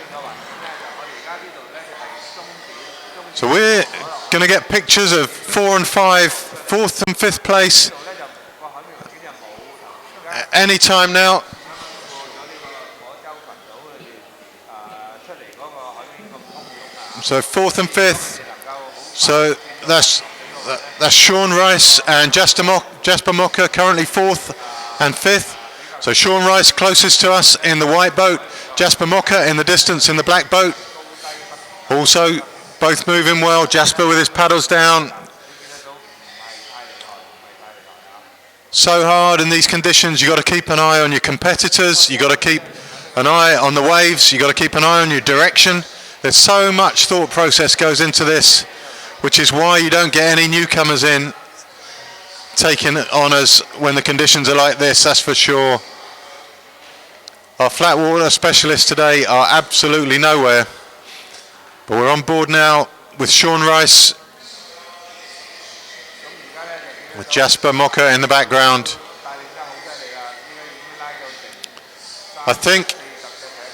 A: So we're going to get pictures of 4 and 5, 4th and 5th place any time now. So 4th and 5th. So that's Sean Rice and Jasper Mocha currently 4th and 5th. So Sean Rice closest to us in the white boat, Jasper Mocha in the distance in the black boat. Also both moving well, Jasper with his paddles down. So hard in these conditions, you've got to keep an eye on your competitors, you've got to keep an eye on the waves, you've got to keep an eye on your direction. There's so much thought process goes into this, which is why you don't get any newcomers in taking honours when the conditions are like this, that's for sure. Our flat water specialists today are absolutely nowhere. But we're on board now with Sean Rice, with Jasper Mocha in the background. I think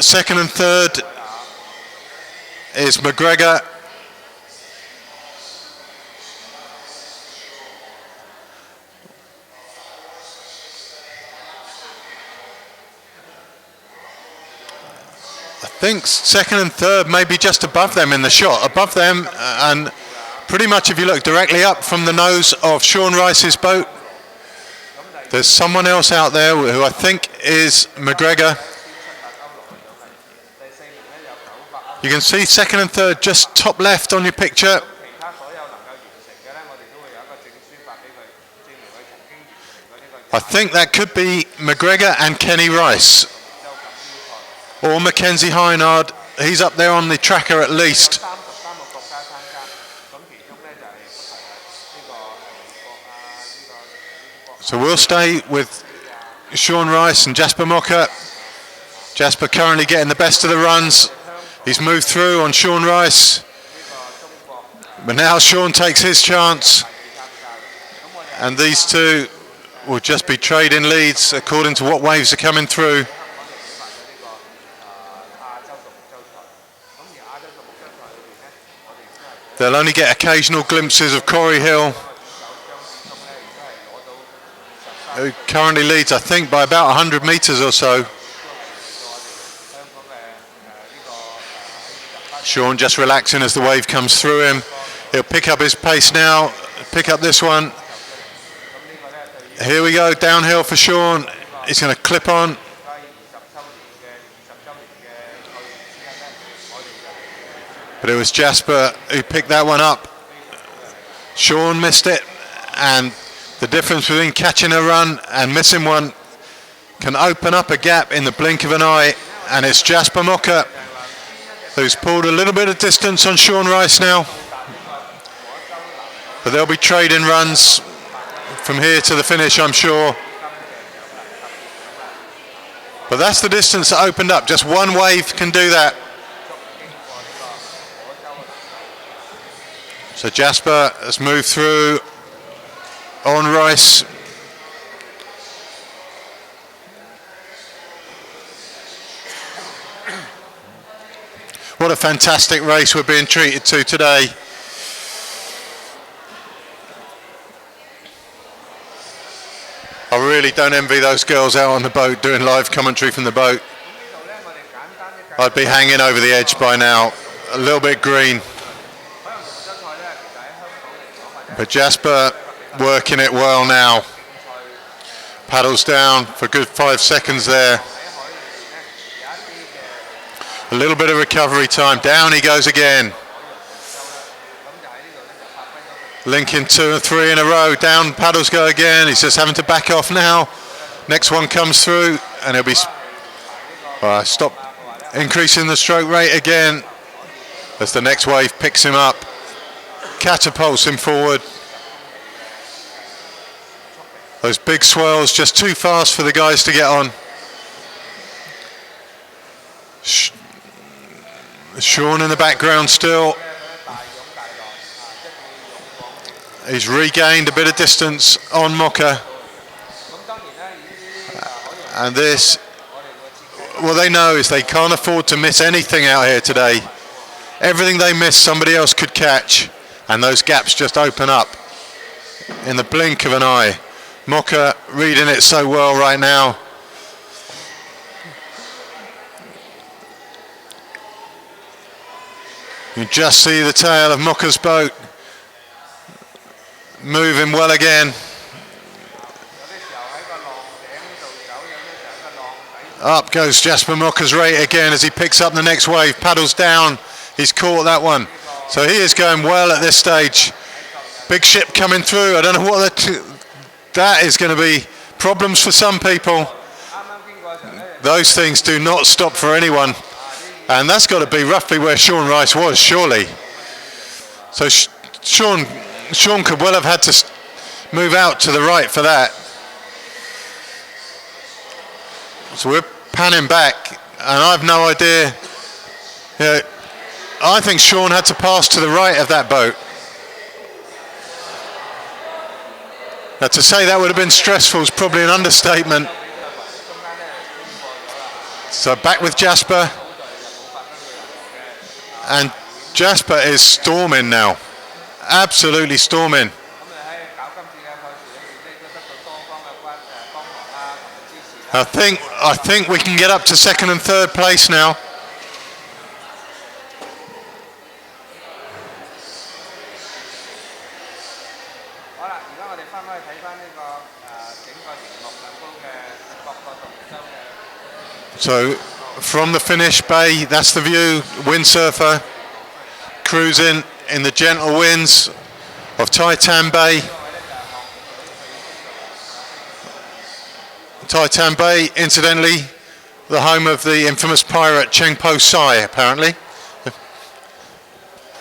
A: second and third is McGregor. I think second and third may be just above them in the shot, above them, and pretty much if you look directly up from the nose of Sean Rice's boat, there's someone else out there who I think is McGregor. You can see second and third just top left on your picture. I think that could be McGregor and Kenny Rice. Or Mackenzie Hynard, he's up there on the tracker at least. So we'll stay with Sean Rice and Jasper Mocha. Jasper currently getting the best of the runs. He's moved through on Sean Rice. But now Sean takes his chance. And these two will just be trading leads according to what waves are coming through. They'll only get occasional glimpses of Corey Hill, who currently leads, I think, by about 100 metres or so. Sean just relaxing as the wave comes through him. He'll pick up his pace now, pick up this one. Here we go, downhill for Sean. He's going to clip on. But it was Jasper who picked that one up. Sean missed it, and the difference between catching a run and missing one can open up a gap in the blink of an eye, and it's Jasper Mocker who's pulled a little bit of distance on Sean Rice now. But they'll be trading runs from here to the finish, I'm sure. But that's the distance that opened up. Just one wave can do that. So Jasper has moved through on Rice. What a fantastic race we're being treated to today. I really don't envy those girls out on the boat doing live commentary from the boat. I'd be hanging over the edge by now, a little bit green. But Jasper working it well now. Paddles down for a good 5 seconds there. A little bit of recovery time. Down he goes again. Linking 2 and 3 in a row. Down paddles go again. He's just having to back off now. Next one comes through and he'll be stop increasing the stroke rate again as the next wave picks him up, catapults him forward. Those big swells just too fast for the guys to get on. Sean in the background still. He's regained a bit of distance on Mocker. And this, what they know is they can't afford to miss anything out here today. Everything they miss, somebody else could catch. And those gaps just open up in the blink of an eye. Mocker reading it so well right now. You just see the tail of Mocker's boat moving well again. Up goes Jasper Mocker's rate again as he picks up the next wave, paddles down. He's caught that one. So he is going well at this stage. Big ship coming through. I don't know what that is going to be. Problems for some people. Those things do not stop for anyone. And that's got to be roughly where Sean Rice was, surely. So Sean could well have had to move out to the right for that. So we're panning back, and I've no idea. I think Sean had to pass to the right of that boat. Now, to say that would have been stressful is probably an understatement. So back with Jasper. And Jasper is storming now. Absolutely storming. I think we can get up to second and third place now. So from the finish bay, that's the view. Windsurfer cruising in the gentle winds of Titan Bay. Titan Bay, incidentally, the home of the infamous pirate Cheng Po Sai, apparently.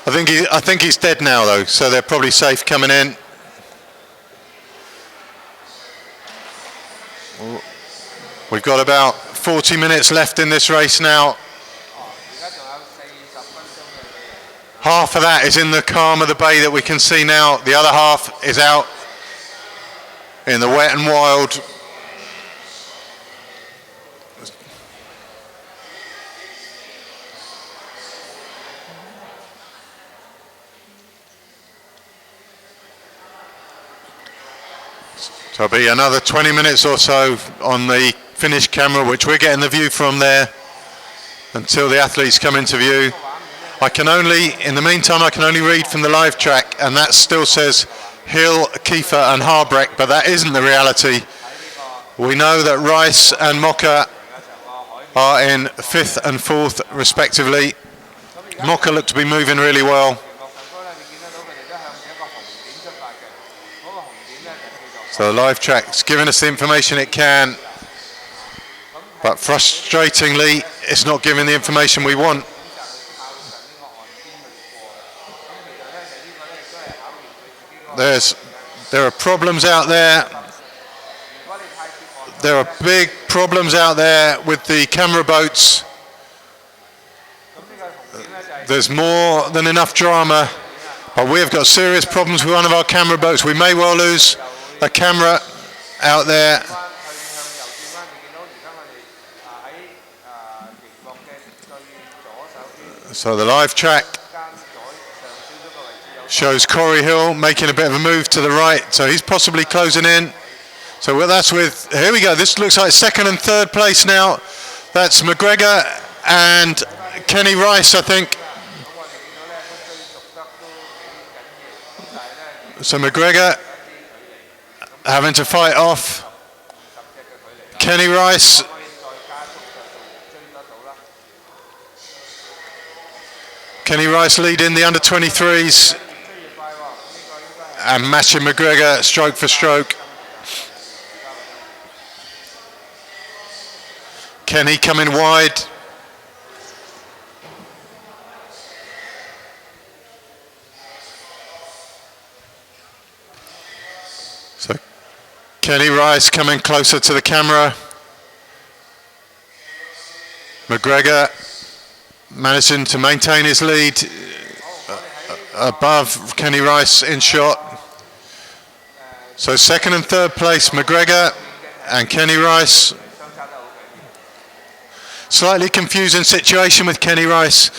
A: I think he's dead now, though, so they're probably safe coming in. We've got about 40 minutes left in this race now. Half of that is in the calm of the bay that we can see now. The other half is out in the wet and wild. So it'll be another 20 minutes or so on the finish camera, which we're getting the view from there until the athletes come into view. In the meantime, I can only read from the live track, and that still says Hill, Kiefer and Harbrecht, but that isn't the reality. We know that Rice and Mocker are in 5th and 4th respectively. Mocha looked to be moving really well. So the live track's giving us the information it can, but frustratingly, it's not giving the information we want. There are problems out there. There are big problems out there with the camera boats. There's more than enough drama, but we've got serious problems with one of our camera boats. We may well lose a camera out there. So the live track shows Corey Hill making a bit of a move to the right, so he's possibly closing in. So that's with, here we go, this looks like second and third place now. That's McGregor and Kenny Rice, I think. So McGregor having to fight off Kenny Rice. Kenny Rice leading the under 23s and matching McGregor stroke for stroke. Kenny coming wide. So Kenny Rice coming closer to the camera. McGregor managing to maintain his lead above Kenny Rice in shot. So second and third place, McGregor and Kenny Rice. Slightly confusing situation with Kenny Rice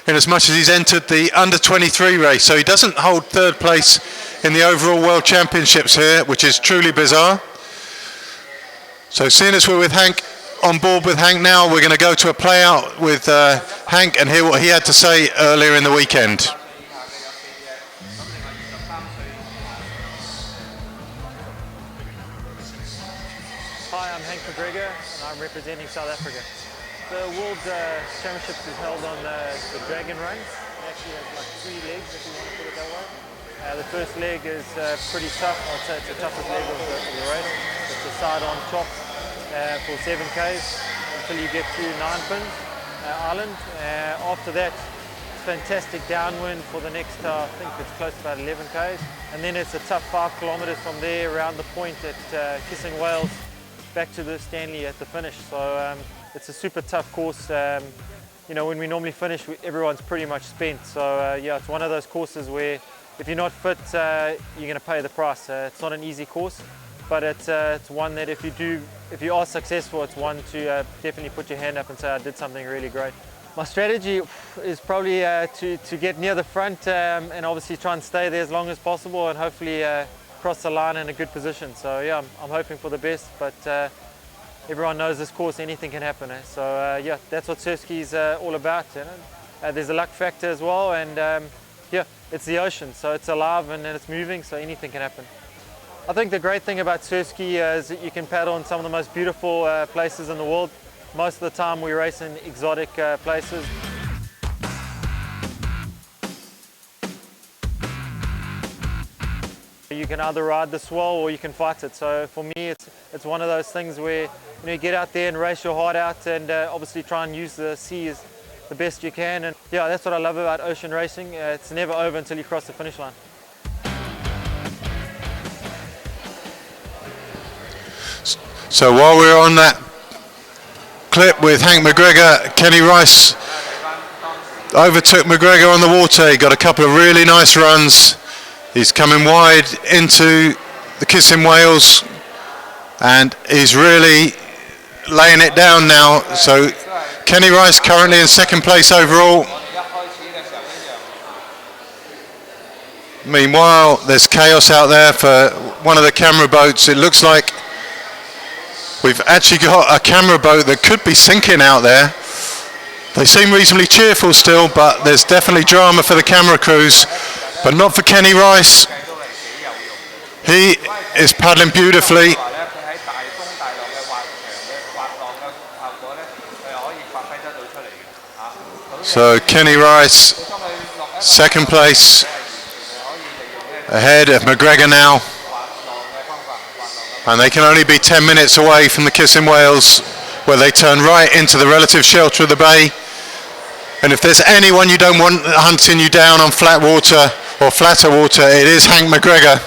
A: in as much as he's entered the under 23 race, so he doesn't hold third place in the overall World Championships here, which is truly bizarre. So seeing as we're with Hank, on board with Hank now, we're going to go to a play out with Hank and hear what he had to say earlier in the weekend.
E: Hi, I'm Hank McGregor and I'm representing South Africa. The World Championships is held on the Dragon Run. It actually has like 3 legs, if you want to put it that way. The first leg is pretty tough. I'd say it's the toughest leg of the race. It's a side-on chop for 7 Ks until you get to Ninepins Island. After that, it's fantastic downwind for the next, I think it's close to about 11 Ks. And then it's a tough 5 kilometers from there around the point at Kissing Whales back to the Stanley at the finish. So it's a super tough course. You know, when we normally finish, everyone's pretty much spent. So yeah, it's one of those courses where if you're not fit, you're going to pay the price. It's not an easy course, but it's one that if you are successful, it's one to definitely put your hand up and say, I did something really great. My strategy is probably to get near the front and obviously try and stay there as long as possible and hopefully cross the line in a good position. So yeah, I'm hoping for the best, but everyone knows this course, anything can happen. So yeah, that's what surf ski is all about. You know? There's a luck factor as well, and yeah, it's the ocean, so it's alive and it's moving, so anything can happen. I think the great thing about surf ski is that you can paddle in some of the most beautiful places in the world. Most of the time we race in exotic places. You can either ride the swell or you can fight it. So for me, it's one of those things where you get out there and race your heart out and obviously try and use the sea as the best you can. And yeah, that's what I love about ocean racing. It's never over until you cross the finish line.
A: So while we're on that clip with Hank McGregor, Kenny Rice overtook McGregor on the water. He got a couple of really nice runs. He's coming wide into the Kissing Whales and he's really laying it down now. So Kenny Rice currently in second place overall. Meanwhile, there's chaos out there for one of the camera boats. It looks like we've actually got a camera boat that could be sinking out there. They seem reasonably cheerful still, but there's definitely drama for the camera crews, but not for Kenny Rice. He is paddling beautifully. So Kenny Rice, second place, ahead of McGregor now. And they can only be 10 minutes away from the Kissing Whales, where they turn right into the relative shelter of the bay. And if there's anyone you don't want hunting you down on flat water or flatter water, it is Hank McGregor.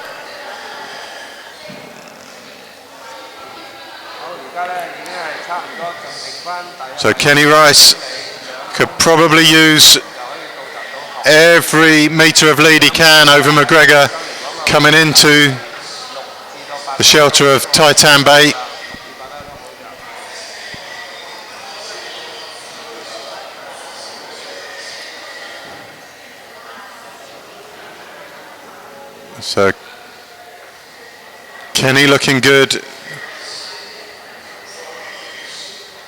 A: So Kenny Rice could probably use every metre of lead he can over McGregor coming into the shelter of Titan Bay. So Kenny looking good,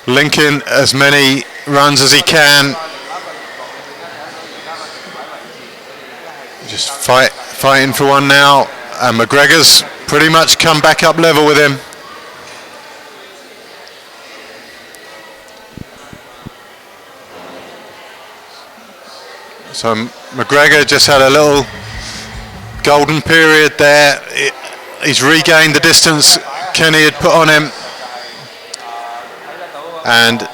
A: linking as many runs as he can, just fighting for one now, and McGregor's pretty much come back up level with him. So McGregor just had a little golden period there. He's regained the distance Kenny had put on him, and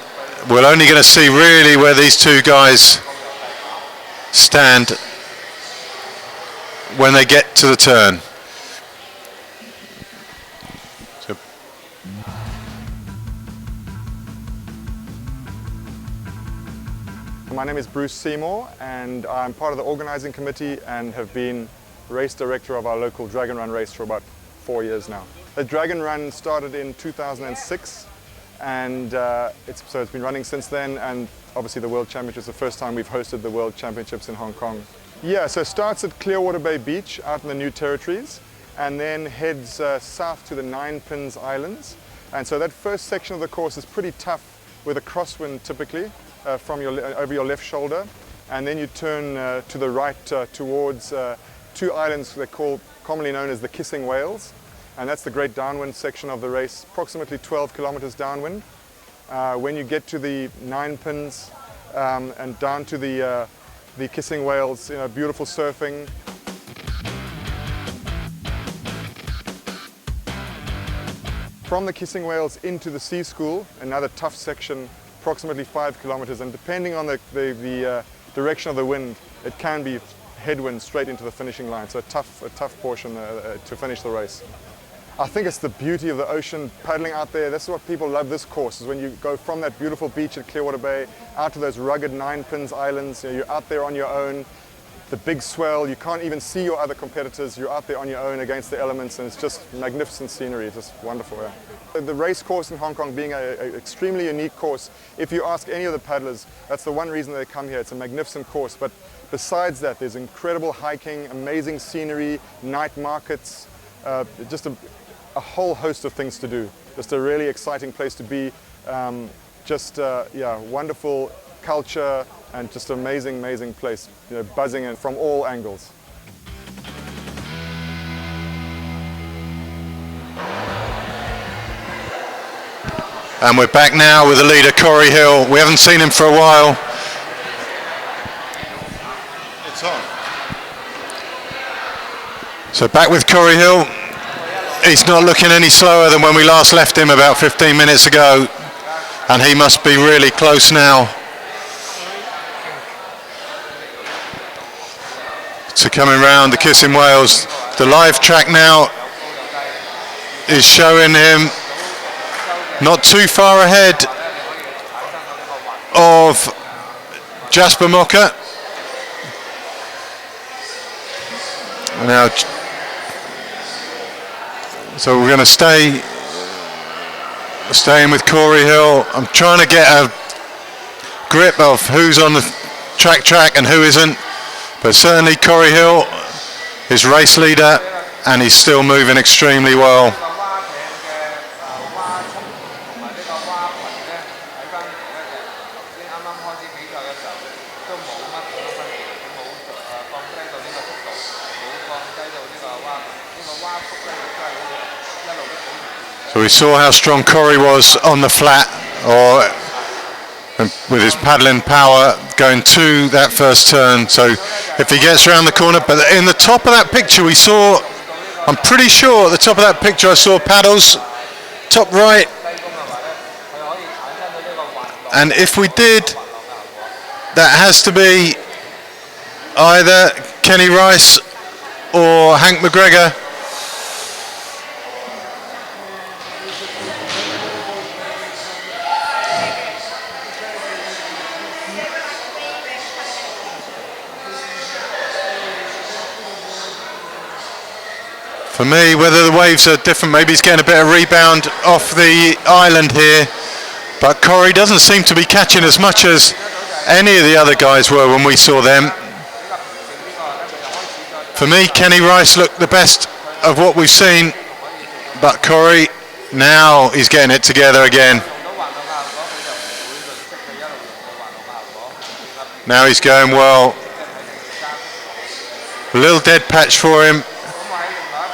A: we're only going to see really where these two guys stand when they get to the turn. So
G: my name is Bruce Seymour, and I'm part of the organising committee and have been race director of our local Dragon Run race for about 4 years now. The Dragon Run started in 2006, and it's been running since then, and obviously the World Championship is the first time we've hosted the World Championships in Hong Kong. Yeah, so it starts at Clearwater Bay Beach out in the New Territories, and then heads south to the Nine Pins Islands. And so that first section of the course is pretty tough with a crosswind typically over your left shoulder, and then you turn to the right towards two islands they're commonly known as the Kissing Whales, and that's the great downwind section of the race, approximately 12 kilometers downwind. When you get to the Nine Pins and down to the Kissing Whales, beautiful surfing. From the Kissing Whales into the Sea School, another tough section, approximately 5 kilometers, and depending on the direction of the wind, it can be headwind straight into the finishing line, so a tough portion to finish the race. I think it's the beauty of the ocean, paddling out there. This is what people love this course, is when you go from that beautiful beach at Clearwater Bay out to those rugged Nine Pins Islands. You're out there on your own, the big swell, you can't even see your other competitors. You're out there on your own against the elements, and it's just magnificent scenery, just wonderful. Yeah. The race course in Hong Kong being an extremely unique course, if you ask any of the paddlers, that's the one reason they come here. It's a magnificent course, but besides that, there's incredible hiking, amazing scenery, night markets, just a whole host of things to do. Just a really exciting place to be. Yeah, wonderful culture and just amazing place, buzzing in from all angles.
A: And we're back now with the leader, Corey Hill. We haven't seen him for a while. It's on. So back with Corey Hill. He's not looking any slower than when we last left him about 15 minutes ago, and he must be really close now to coming round the Kissing Whales. The live track now is showing him not too far ahead of Jasper Mocker. Now, so we're going to staying with Corey Hill. I'm trying to get a grip of who's on the track and who isn't, but certainly Corey Hill is race leader, and he's still moving extremely well. So we saw how strong Corey was on the flat, and with his paddling power going to that first turn. So if he gets around the corner, but in the top of that picture we saw, I'm pretty sure at the top of that picture I saw paddles, top right. And if we did, that has to be either Kenny Rice or Hank McGregor. For me, whether the waves are different, maybe he's getting a bit of rebound off the island here, but Corey doesn't seem to be catching as much as any of the other guys were when we saw them. For me, Kenny Rice looked the best of what we've seen, but Corey, now he's getting it together again. Now he's going well. A little dead patch for him,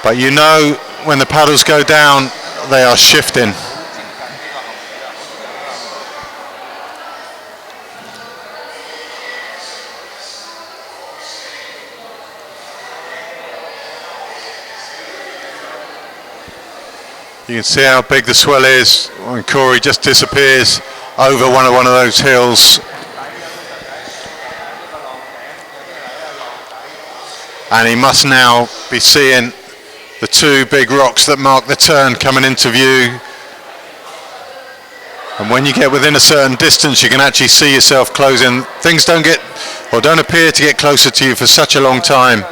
A: but you know when the paddles go down, they are shifting. You can see how big the swell is when Corey just disappears over one of those hills. And he must now be seeing the two big rocks that mark the turn coming into view. And when you get within a certain distance, you can actually see yourself closing. Things don't appear to get closer to you for such a long time.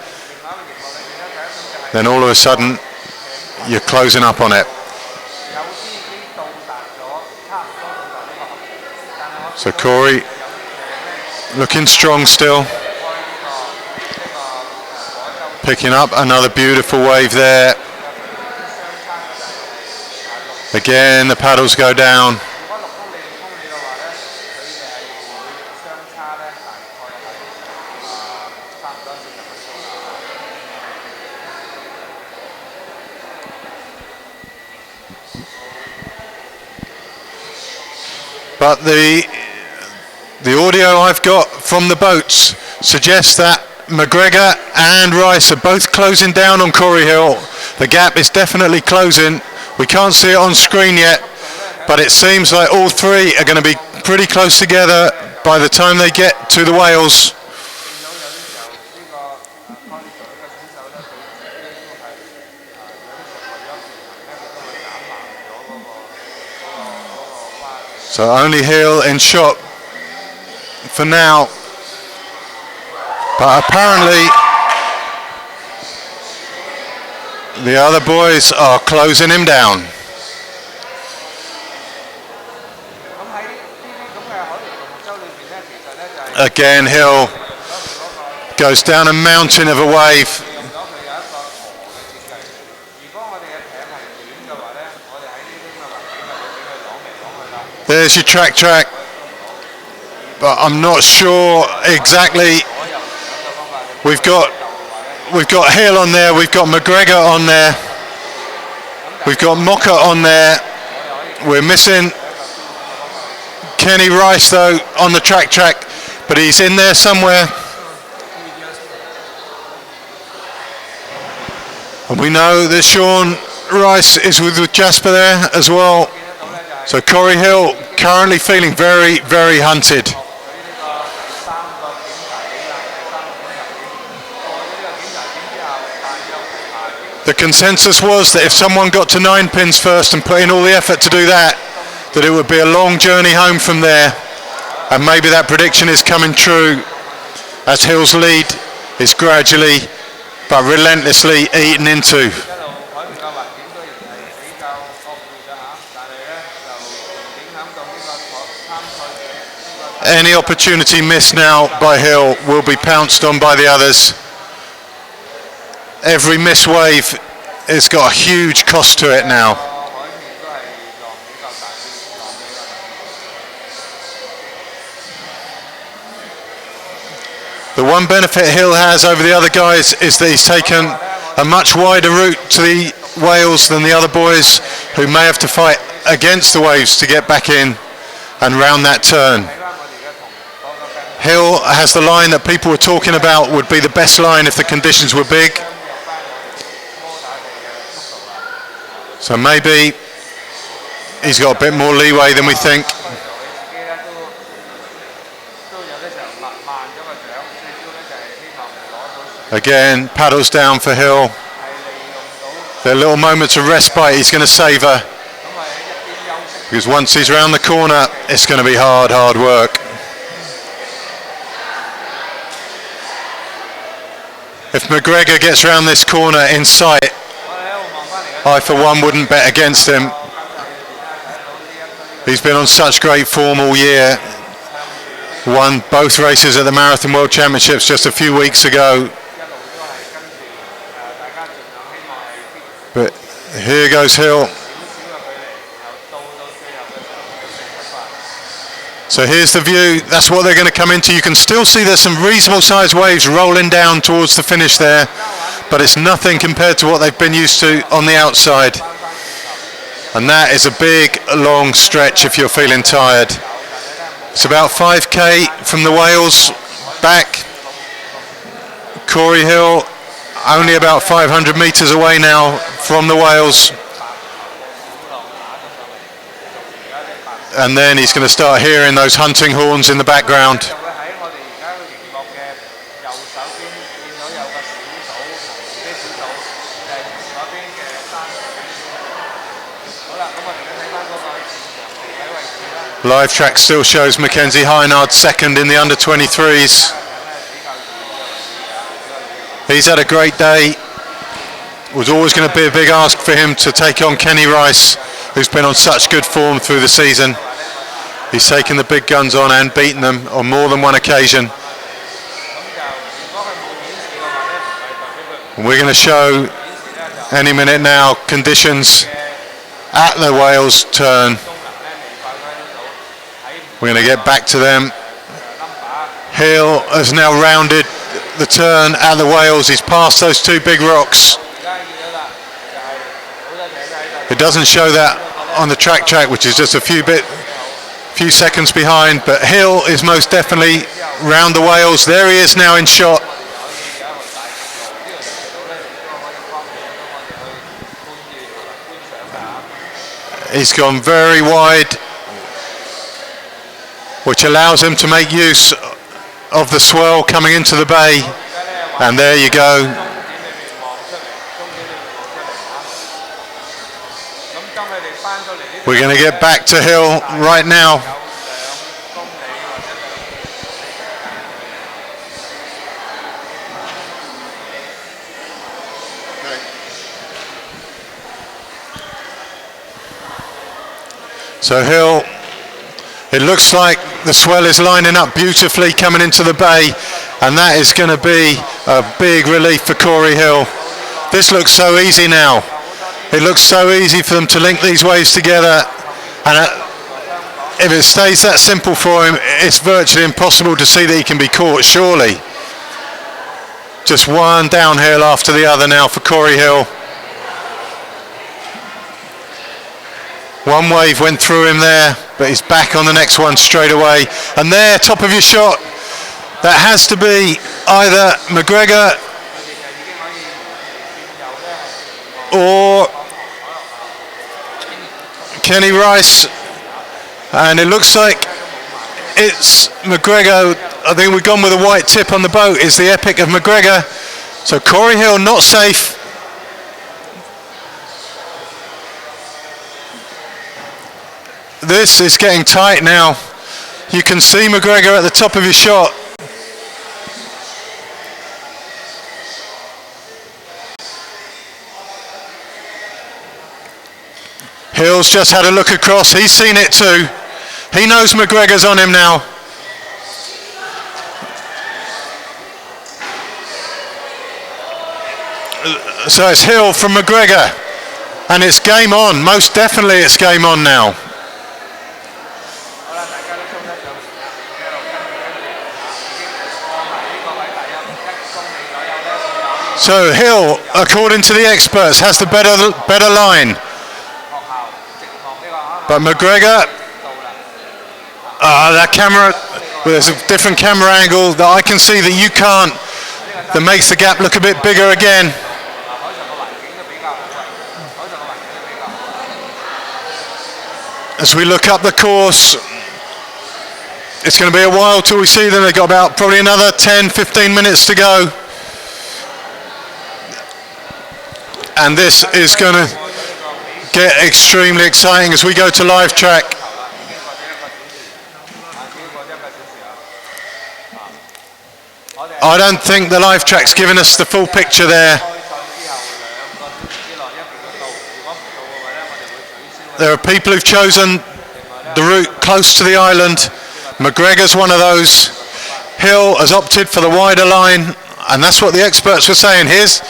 A: Then all of a sudden, you're closing up on it. So Corey looking strong still. Picking up another beautiful wave there. Again, the paddles go down. But the audio I've got from the boats suggests that McGregor and Rice are both closing down on Corey Hill. The gap is definitely closing. We can't see it on screen yet, but it seems like all three are going to be pretty close together by the time they get to the whales. So only Hill in shot for now. But apparently the other boys are closing him down. Again, Hill goes down a mountain of a wave. There's your track, but I'm not sure exactly. We've got Hill on there, we've got McGregor on there, we've got Mocker on there. We're missing Kenny Rice though on the track, but he's in there somewhere. And we know that Sean Rice is with Jasper there as well. So Corey Hill currently feeling very, very hunted. The consensus was that if someone got to 9 pins first and put in all the effort to do that it would be a long journey home from there. And maybe that prediction is coming true as Hill's lead is gradually but relentlessly eaten into. Any opportunity missed now by Hill will be pounced on by the others. Every missed wave has got a huge cost to it now. The one benefit Hill has over the other guys is that he's taken a much wider route to the whales than the other boys who may have to fight against the waves to get back in and round that turn. Hill has the line that people were talking about would be the best line if the conditions were big. So maybe he's got a bit more leeway than we think. Again, paddles down for Hill. Their little moments of respite he's going to savour. Because once he's round the corner, it's going to be hard work. If McGregor gets round this corner in sight, I for one wouldn't bet against him. He's been on such great form all year. Won both races at the Marathon World Championships just a few weeks ago. But here goes Hill. So here's the view. That's what they're going to come into. You can still see there's some reasonable sized waves rolling down towards the finish there, but it's nothing compared to what they've been used to on the outside. And that is a big, long stretch if you're feeling tired. It's about 5k from the Wales back. Corey Hill only about 500 metres away now from the Wales. And then he's going to start hearing those hunting horns in the background. Live track still shows Mackenzie Hynard second in the under 23s. He's had a great day. It was always going to be a big ask for him to take on Kenny Rice, who's been on such good form through the season. He's taken the big guns on and beaten them on more than one occasion. And we're going to show any minute now conditions at the Wales turn. We're going to get back to them. Hill has now rounded the turn at the Wales. He's passed those two big rocks. It doesn't show that on the track, which is just a few seconds behind, but Hill is most definitely round the Wales. There he is now in shot. He's gone very wide, which allows him to make use of the swell coming into the bay. And there you go. We're going to get back to Hill right now. So Hill, it looks like the swell is lining up beautifully coming into the bay, and that is going to be a big relief for Corey Hill. This looks so easy now. It looks so easy for them to link these waves together, and if it stays that simple for him, it's virtually impossible to see that he can be caught, surely. Just one downhill after the other now for Corey Hill. One wave went through him there, but he's back on the next one straight away. And there, top of your shot, that has to be either McGregor or Kenny Rice. And it looks like it's McGregor. I think we've gone with a white tip on the boat. It's the epic of McGregor. So Corey Hill not safe. This is getting tight now. You can see McGregor at the top of his shot. Hill's just had a look across. He's seen it too. He knows McGregor's on him now. So it's Hill from McGregor. And it's game on. Most definitely it's game on now. So Hill, according to the experts, has the better line. But McGregor, that camera, there's a different camera angle that I can see that you can't, that makes the gap look a bit bigger again. As we look up the course, it's going to be a while till we see them. They've got about probably another 10-15 minutes to go. And this is going to get extremely exciting as we go to live track. I don't think the live track's given us the full picture there. There are people who've chosen the route close to the island. McGregor's one of those. Hill has opted for the wider line, and that's what the experts were saying. Here's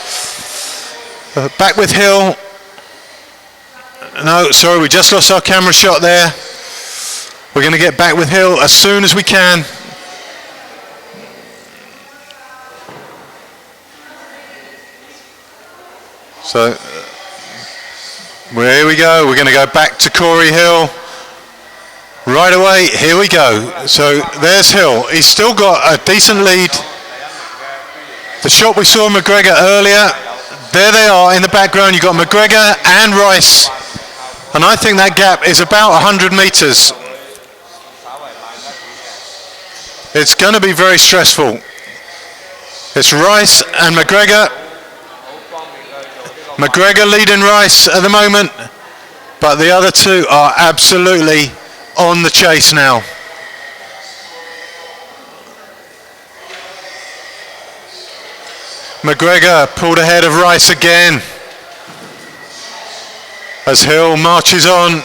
A: back with Hill. No, sorry, we just lost our camera shot there. We're going to get back with Hill as soon as we can. So, here we go. We're going to go back to Corey Hill. Right away, here we go. So there's Hill. He's still got a decent lead. The shot we saw McGregor earlier, there they are in the background. You've got McGregor and Rice. And I think that gap is about 100 meters. It's going to be very stressful. It's Rice and McGregor. McGregor leading Rice at the moment, but the other two are absolutely on the chase now. McGregor pulled ahead of Rice again as Hill marches on.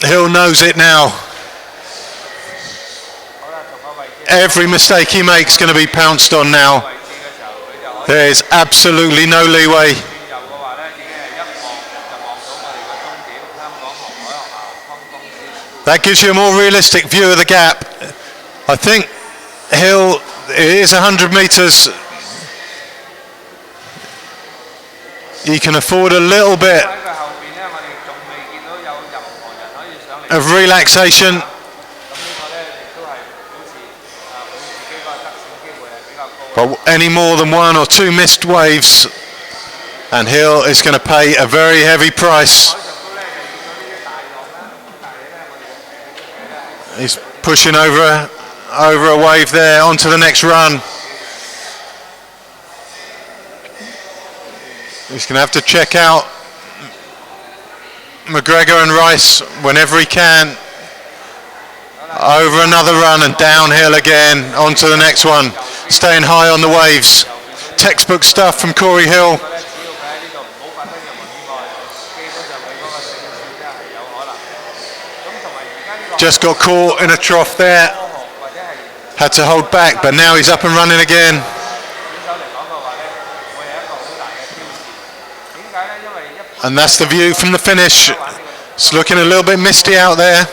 A: Hill knows it now. Every mistake he makes is going to be pounced on now. There is absolutely no leeway. That gives you a more realistic view of the gap. I think Hill, it is 100 meters. He can afford a little bit of relaxation. But any more than one or two missed waves, and Hill is going to pay a very heavy price. He's pushing over a wave there onto the next run. He's going to have to check out McGregor and Rice whenever he can. Over another run and downhill again onto the next one. Staying high on the waves. Textbook stuff from Corey Hill. Just got caught in a trough there. Had to hold back, but now he's up and running again. And that's the view from the finish. It's looking a little bit misty out there.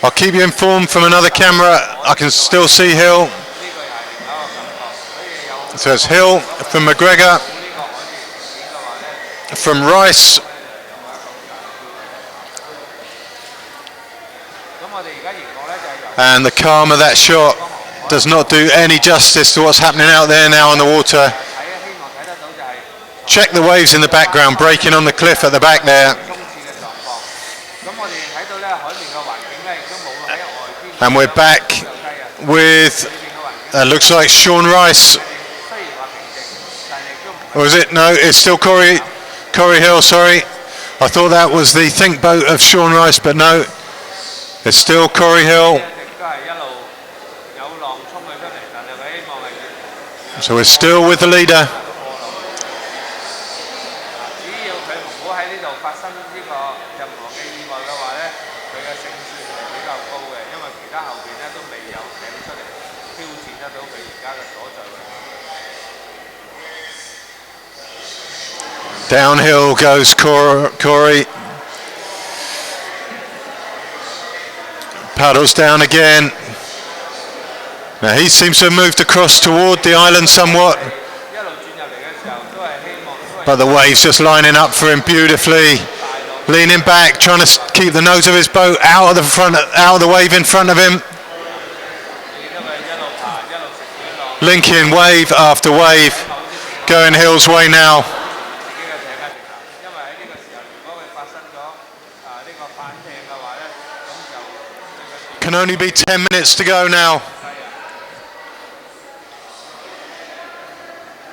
A: I'll keep you informed from another camera. I can still see Hill. So it's Hill from McGregor, from Rice. And the calm of that shot does not do any justice to what's happening out there now on the water. Check the waves in the background breaking on the cliff at the back there. And we're back with, looks like Sean Rice. Or is it? No, it's still Corey Hill, sorry. I thought that was the think boat of Sean Rice, but no, it's still Corey Hill. So we're still with the leader. Downhill goes Corey. Paddles down again. Now he seems to have moved across toward the island somewhat. But the wave's just lining up for him beautifully. Leaning back, trying to keep the nose of his boat out of the wave in front of him. Linking wave after wave, going Hill's way now. Can only be 10 minutes to go now.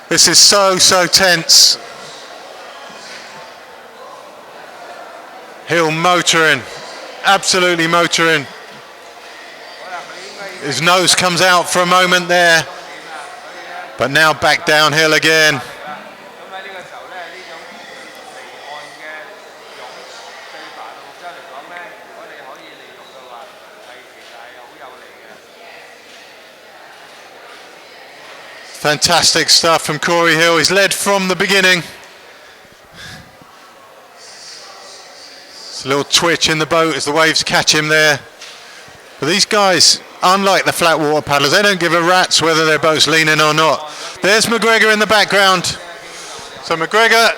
A: This is so tense. Hill motoring, absolutely motoring. His nose comes out for a moment there, but now back downhill again. Fantastic stuff from Corey Hill. He's led from the beginning. It's a little twitch in the boat as the waves catch him there. But these guys, unlike the flat water paddlers, they don't give a rat's whether their boat's leaning or not. There's McGregor in the background. So McGregor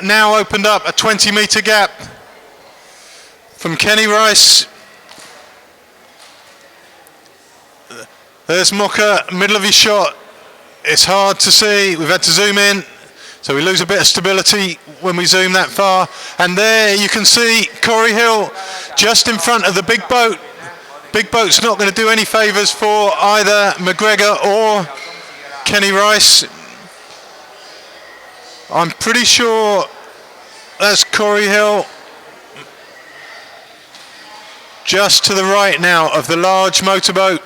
A: now opened up a 20-metre gap from Kenny Rice. There's Mocha, middle of his shot. It's hard to see. We've had to zoom in, so we lose a bit of stability when we zoom that far. And there you can see Corey Hill just in front of the big boat. Big boat's not going to do any favours for either McGregor or Kenny Rice. I'm pretty sure that's Corey Hill just to the right now of the large motorboat.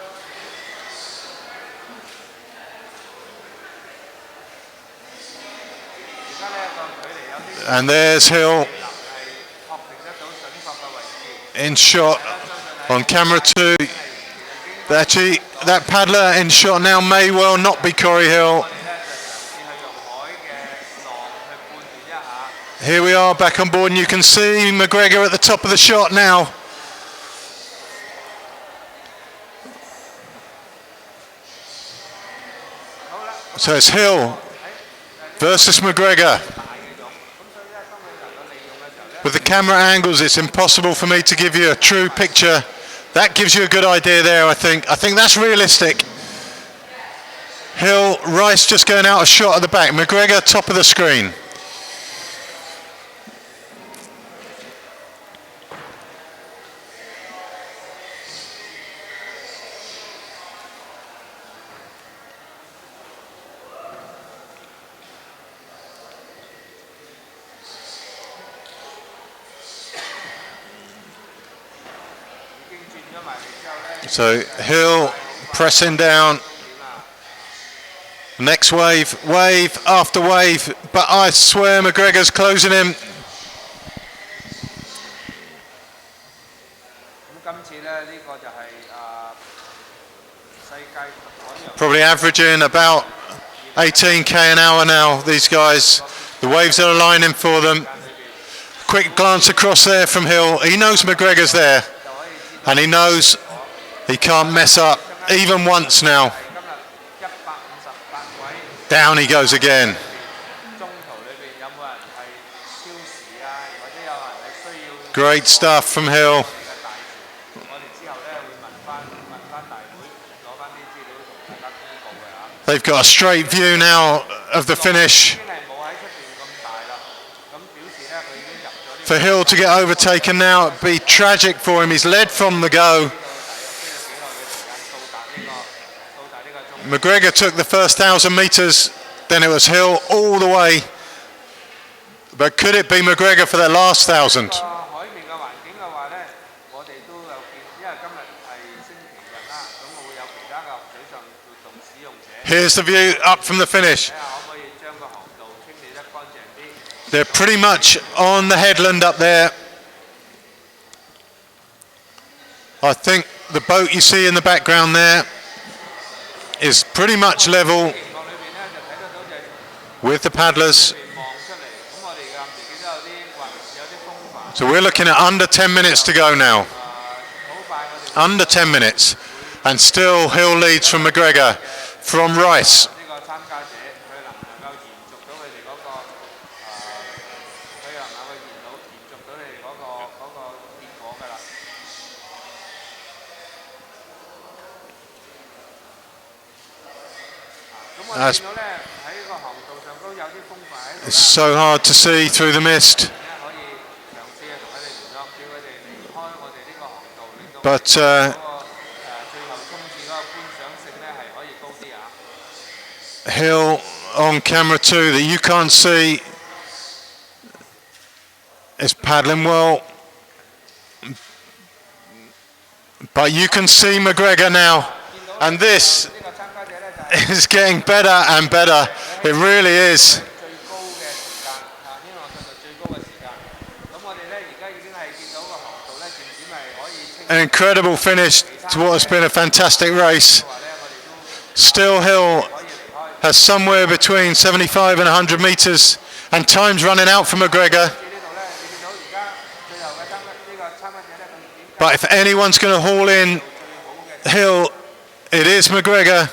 A: And there's Hill in shot on camera 2. Actually, that paddler in shot now may well not be Corey Hill. Here we are back on board, and you can see McGregor at the top of the shot now. So it's Hill versus McGregor. With the camera angles, it's impossible for me to give you a true picture. That gives you a good idea there, I think. I think that's realistic. Hill, Rice just going out of shot at the back. McGregor, top of the screen. So Hill pressing down. Next wave, wave after wave, but I swear McGregor's closing him. Probably averaging about 18k an hour now, these guys. The waves are aligning for them. Quick glance across there from Hill. He knows McGregor's there, and he knows he can't mess up even once now. Down he goes again. Great stuff from Hill. They've got a straight view now of the finish. For Hill to get overtaken now, it'd be tragic for him. He's led from the go. McGregor took the first 1,000 metres, then it was Hill all the way. But could it be McGregor for that last 1,000? Here's the view up from the finish. They're pretty much on the headland up there. I think the boat you see in the background there is pretty much level with the paddlers. So we're looking at under 10 minutes to go now. Under 10 minutes. And still Hill leads from McGregor, from Rice. That's, it's so hard to see through the mist. But Hill on camera too that you can't see is paddling well. But you can see McGregor now. And this is getting better and better. It really is. An incredible finish to what has been a fantastic race. Still Hill has somewhere between 75 and 100 metres and time's running out for McGregor. But if anyone's going to haul in Hill, it is McGregor.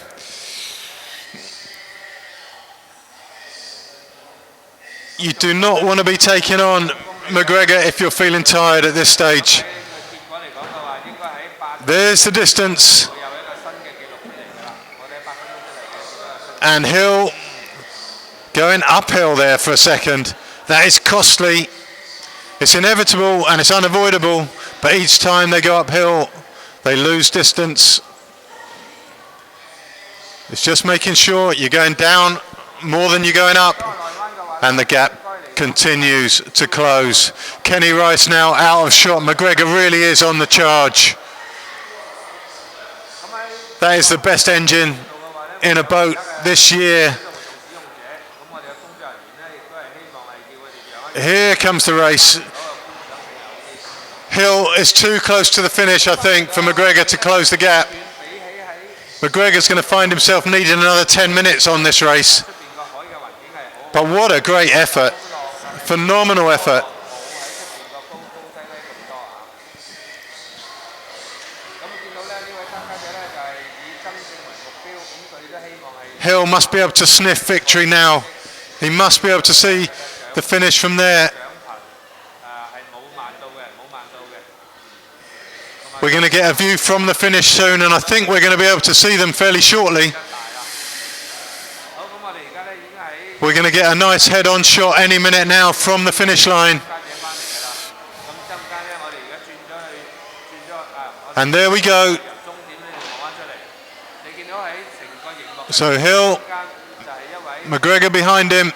A: You do not want to be taking on McGregor if you're feeling tired at this stage. There's the distance. And Hill going uphill there for a second. That is costly. It's inevitable and it's unavoidable, but each time they go uphill, they lose distance. It's just making sure you're going down more than you're going up, and the gap continues to close. Kenny Rice now out of shot. McGregor really is on the charge. That is the best engine in a boat this year. Here comes the race. Hill is too close to the finish, I think, for McGregor to close the gap. McGregor's going to find himself needing another 10 minutes on this race. But what a great effort. Phenomenal effort. Hill must be able to sniff victory now. He must be able to see the finish from there. We're going to get a view from the finish soon, and I think we're going to be able to see them fairly shortly. We're going to get a nice head-on shot any minute now from the finish line. And there we go. So Hill, McGregor behind him.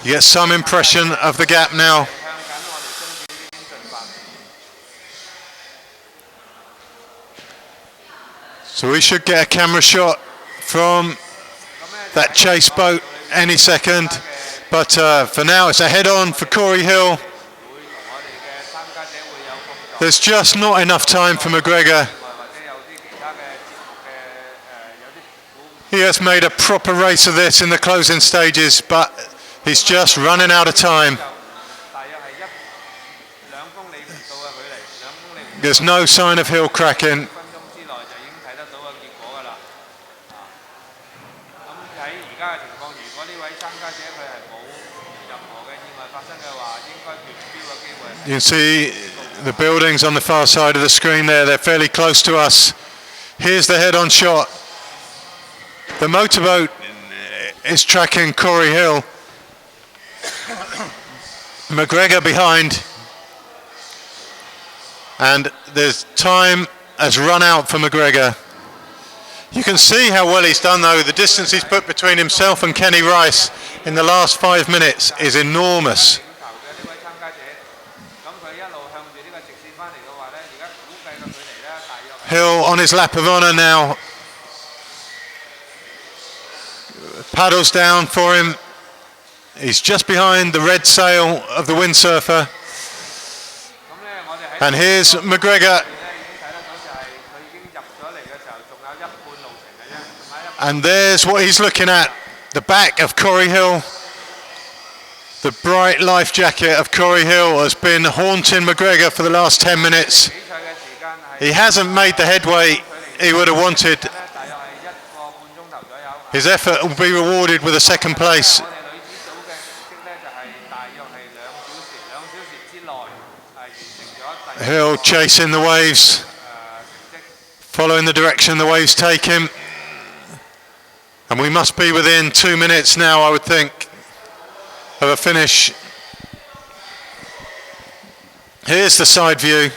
A: You get some impression of the gap now. So we should get a camera shot from that chase boat any second. But for now, it's a head-on for Corey Hill. There's just not enough time for McGregor. He has made a proper race of this in the closing stages, but he's just running out of time. There's no sign of Hill cracking. You can see the buildings on the far side of the screen there. They're fairly close to us. Here's the head-on shot. The motorboat is tracking Corey Hill. McGregor behind. And the time has run out for McGregor. You can see how well he's done though. The distance he's put between himself and Kenny Rice in the last 5 minutes is enormous. Hill on his lap of honour now. Paddles down for him. He's just behind the red sail of the windsurfer. And here's McGregor. And there's what he's looking at. The back of Corey Hill. The bright life jacket of Corey Hill has been haunting McGregor for the last 10 minutes. He hasn't made the headway he would have wanted. His effort will be rewarded with a second place. Hill chasing the waves, following the direction the waves take him. And we must be within 2 minutes now, I would think, of a finish. Here's the side view.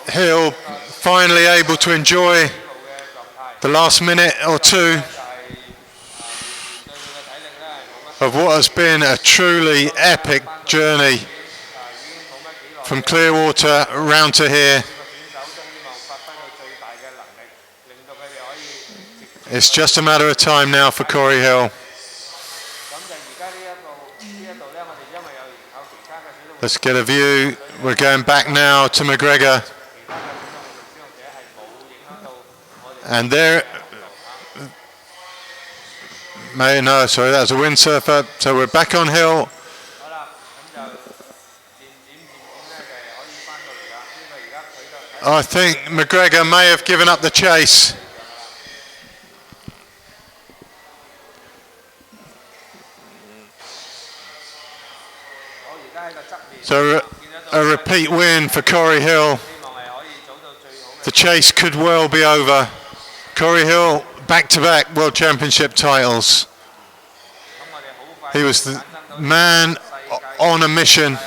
A: Hill finally able to enjoy the last minute or two of what has been a truly epic journey from Clearwater round to here. It's just a matter of time now for Corey Hill. Let's get a view. We're going back now to McGregor. And there, no, sorry, that was a windsurfer. So we're back on Hill. I think McGregor may have given up the chase. So a repeat win for Corey Hill. The chase could well be over. Corey Hill, back-to-back World Championship titles. He was the man on a mission.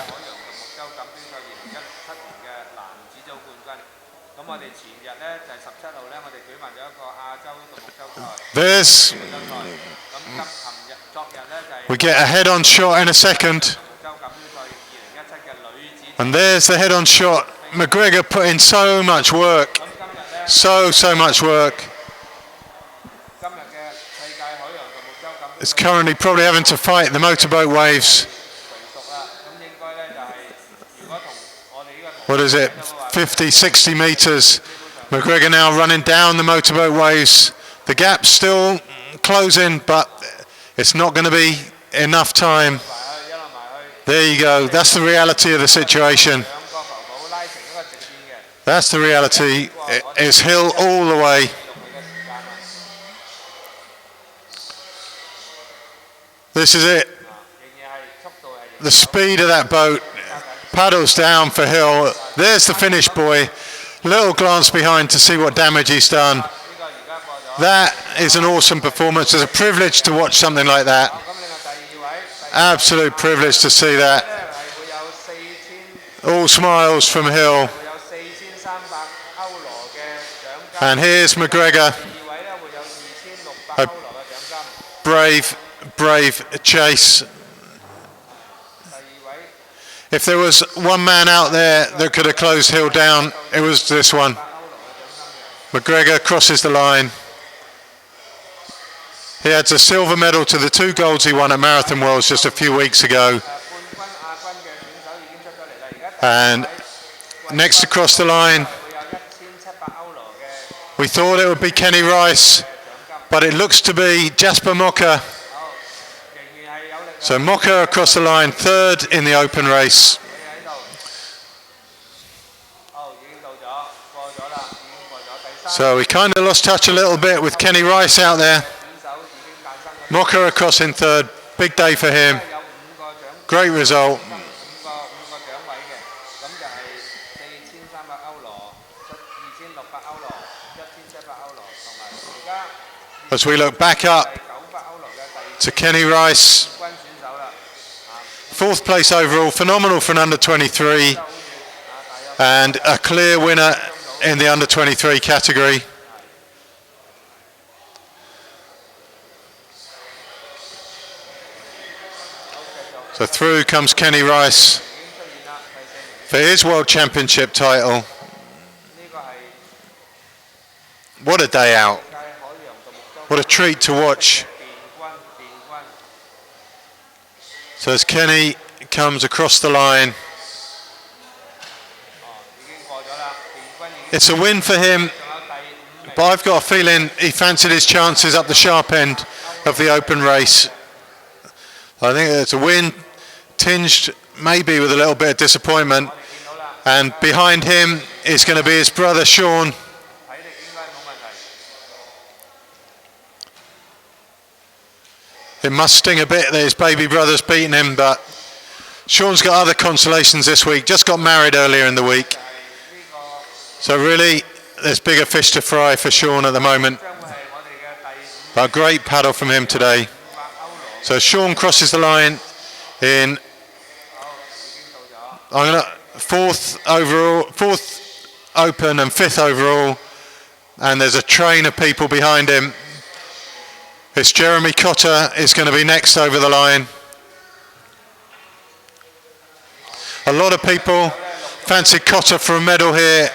A: We get a head-on shot in a second. And there's the head-on shot. McGregor put in so much work. So much work. Is currently probably having to fight the motorboat waves. What is it? 50, 60 meters. McGregor now running down the motorboat waves. The gap's still closing, but it's not going to be enough time. There you go. That's the reality of the situation. That's the reality. It's Hill all the way. This is it. The speed of that boat. Paddles down for Hill. There's the finish boy. Little glance behind to see what damage he's done. That is an awesome performance. It's a privilege to watch something like that. Absolute privilege to see that. All smiles from Hill. And here's McGregor. A brave chase. If there was one man out there that could have closed Hill down, it was this one. McGregor crosses the line. He adds a silver medal to the 2 golds he won at Marathon Worlds just a few weeks ago. And next across the line, we thought it would be Kenny Rice, but it looks to be Jasper Mocker. So Mocker across the line, 3rd in the open race. So we kind of lost touch a little bit with Kenny Rice out there. Mocker across in 3rd. Big day for him. Great result. As we look back up to Kenny Rice, 4th place overall, phenomenal for an under 23, and a clear winner in the under 23 category. So through comes Kenny Rice for his World Championship title. What a day out. What a treat to watch. So as Kenny comes across the line, it's a win for him, but I've got a feeling he fancied his chances up the sharp end of the open race. I think it's a win tinged maybe with a little bit of disappointment, and behind him is going to be his brother Sean. It must sting a bit that his baby brother's beaten him, but Sean's got other consolations this week. Just got married earlier in the week. So really, there's bigger fish to fry for Sean at the moment. But a great paddle from him today. So Sean crosses the line in fourth open and fifth overall. And there's a train of people behind him. It's Jeremy Kata is going to be next over the line. A lot of people fancy Kata for a medal here,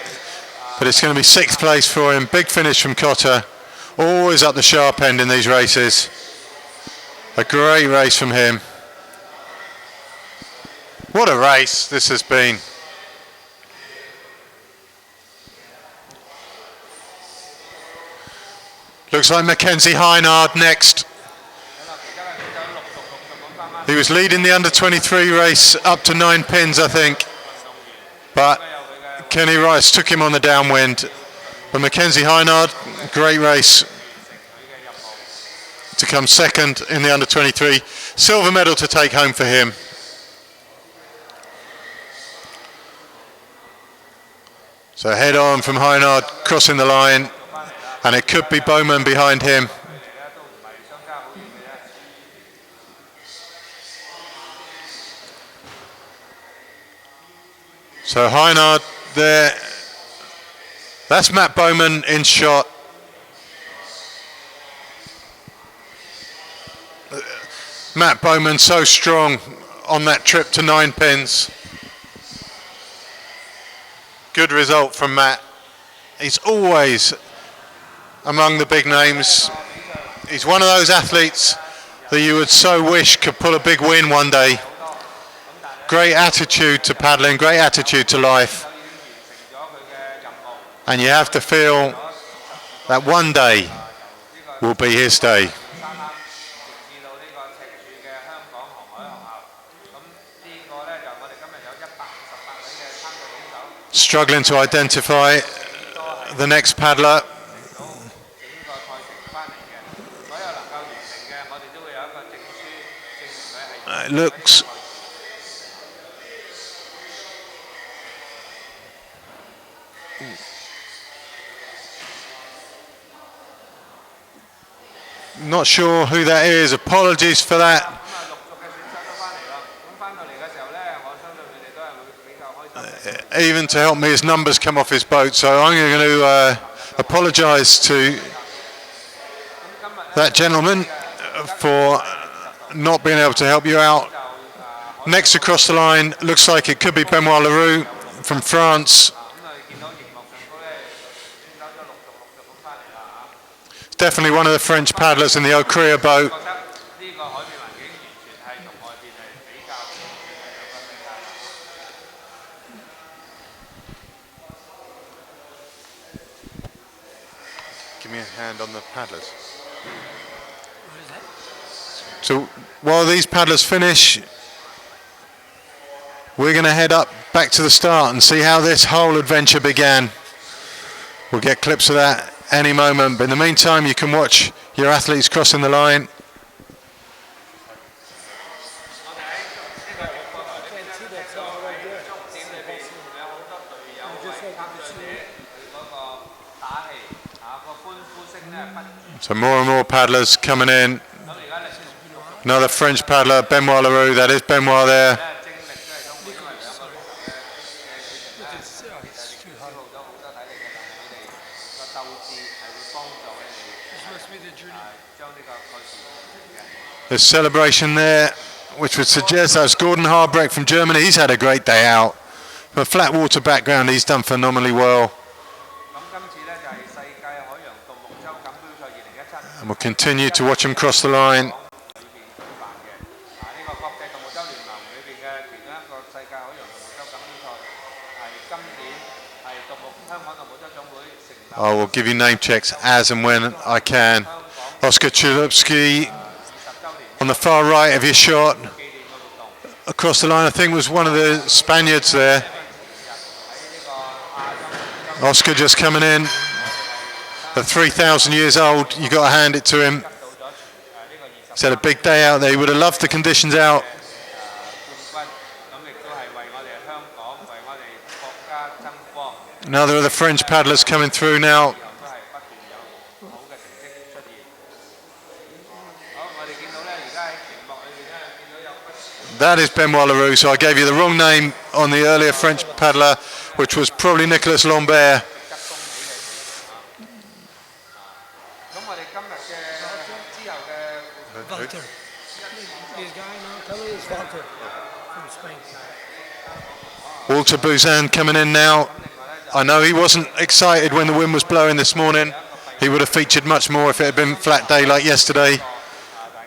A: but it's going to be sixth place for him. Big finish from Kata. Always up the sharp end in these races. A great race from him. What a race this has been. Looks like Mackenzie Heinard next. He was leading the under-23 race up to 9 pins, I think. But Kenny Rice took him on the downwind. But Mackenzie Heinard, great race to come second in the under-23. Silver medal to take home for him. So head on from Heinard, crossing the line. And it could be Bowman behind him. So Heinard there. That's Matt Bowman in shot. Matt Bowman so strong on that trip to 9 pins. Good result from Matt. He's always among the big names. He's one of those athletes that you would so wish could pull a big win one day. Great attitude to paddling, great attitude to life. And you have to feel that one day will be his day. Struggling to identify the next paddler. It looks not sure who that is. Apologies for that. Even to help me, his numbers come off his boat, so I'm going to apologise to that gentleman for not being able to help you out. Next across the line, looks like it could be Benoit Leroux from France. It's definitely one of the French paddlers in the O'Crea boat. Give me a hand on the paddlers. So while these paddlers finish, we're going to head up back to the start and see how this whole adventure began. We'll get clips of that any moment, but in the meantime you can watch your athletes crossing the line. So more and more paddlers coming in. Another French paddler, Benoit Leroux, that is Benoit there. There's celebration there, which would suggest that's Gordon Harbrecht from Germany. He's had a great day out. From a flat water background, he's done phenomenally well. And we'll continue to watch him cross the line. I will give you name checks as and when I can. Oscar Chulupski on the far right of your shot. Across the line, I think was one of the Spaniards there. Oscar just coming in. At 3,000 years old, you got to hand it to him. He's had a big day out there. He would have loved the conditions out.
H: 冠軍，咁亦都係為我哋香港、為我哋國家爭光，
A: Another of the French paddlers coming through now.
H: 以後都係不斷有好嘅成績出現。好，我哋見到咧，而家喺屏幕裏邊咧，見到有不
A: That is Benoit Leroux. So I gave you the wrong name on the earlier French paddler, which was probably Nicolas Lambert.
H: 咁我哋今日嘅之後嘅
I: Walter. This guy now coming is Walter from Spain.
A: Walter Bouzan coming in now. I know he wasn't excited when the wind was blowing this morning. He would have featured much more if it had been flat day like yesterday.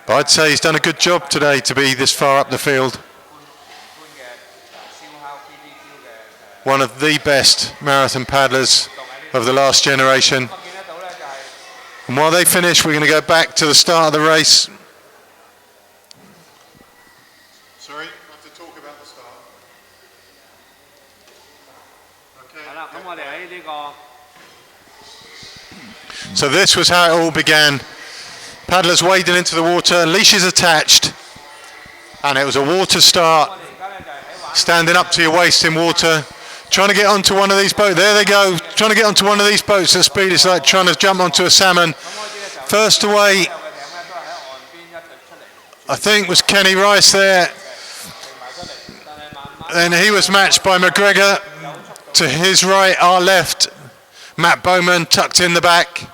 A: But I'd say he's done a good job today to be this far up the field. One of the best marathon paddlers of the last generation. And while they finish, we're going to go back to the start of the race. Sorry, I have to talk about the start.
H: 係啦，咁我哋喺呢個
A: So this was how it all began. Paddlers wading into the water, leashes attached, and it was a water start. Standing up to your waist in water, trying to get onto one of these boats. There they go, trying to get onto one of these boats at speed. It's like trying to jump onto a salmon. First away, I think, was Kenny Rice there. Then he was matched by McGregor. To his right, our left, Matt Bowman tucked in the back.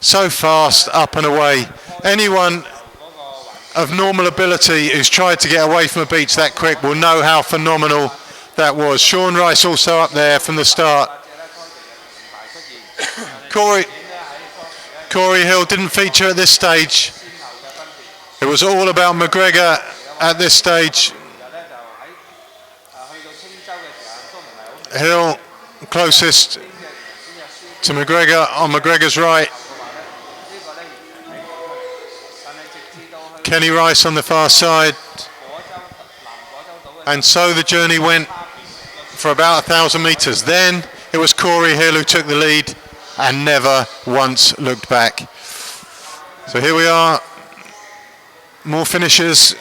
A: So fast, up and away. Anyone of normal ability who's tried to get away from a beach that quick will know how phenomenal that was. Sean Rice also up there from the start. Corey Hill didn't feature at this stage. It was all about McGregor at this stage. Hill closest to McGregor on McGregor's right. Kenny Rice on the far side. And so the journey went for about 1,000 metres. Then it was Corey Hill who took the lead and never once looked back. So here we are, more finishers.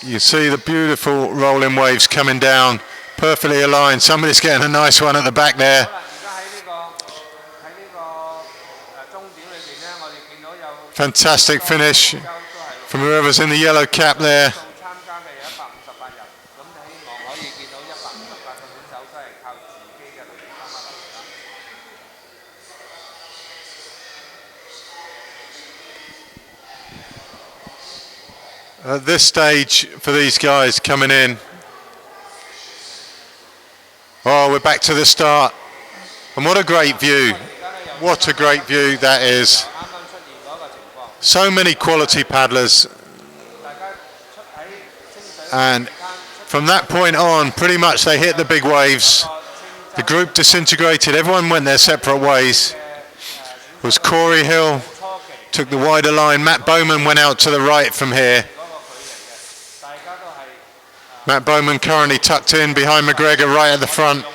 A: You see the beautiful rolling waves coming down, perfectly aligned. Somebody's getting a nice one at the back there.
H: 喺呢個終點裏邊咧，我哋見到有
A: Fantastic finish from whoever's in the yellow cap there.
H: 參加嘅有158人，咁希望可以見到158個選手都係靠自己嘅努力翻返嚟啦。
A: At this stage for these guys coming in, oh, we're back to the start. And what a great view. What a great view that is.
H: 啱啱出現嗰個情況，
A: So many quality paddlers.
H: 大家出喺清水
A: And from that point on, pretty much they hit the big waves. The group disintegrated. Everyone went their separate ways. It was Corey Hill took the wider line. Matt Bowman went out to the right from here.
H: 嗰個距離嘅，大家都係
A: Matt Bowman currently tucked in behind McGregor right at the front.
H: 機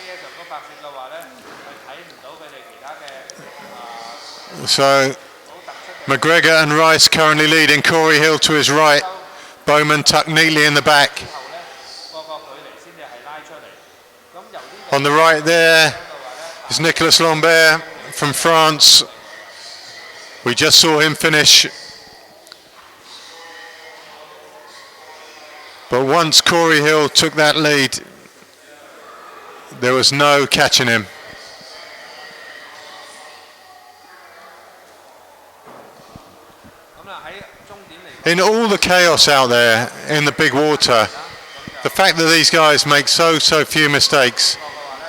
H: 喺上高拍攝嘅話咧，係睇唔到佢哋其他嘅
A: So McGregor and Rice currently leading. Corey Hill to his right. Bowman tucked neatly in the back.
H: 個個距離先至係拉出嚟。咁由呢
A: On the right there is Nicolas Lambert from France. We just saw him finish. But once Corey Hill took that lead, there was no catching him.
H: 咁啦喺終點嚟
A: In all the chaos out there in the big water, the fact that these guys make so few mistakes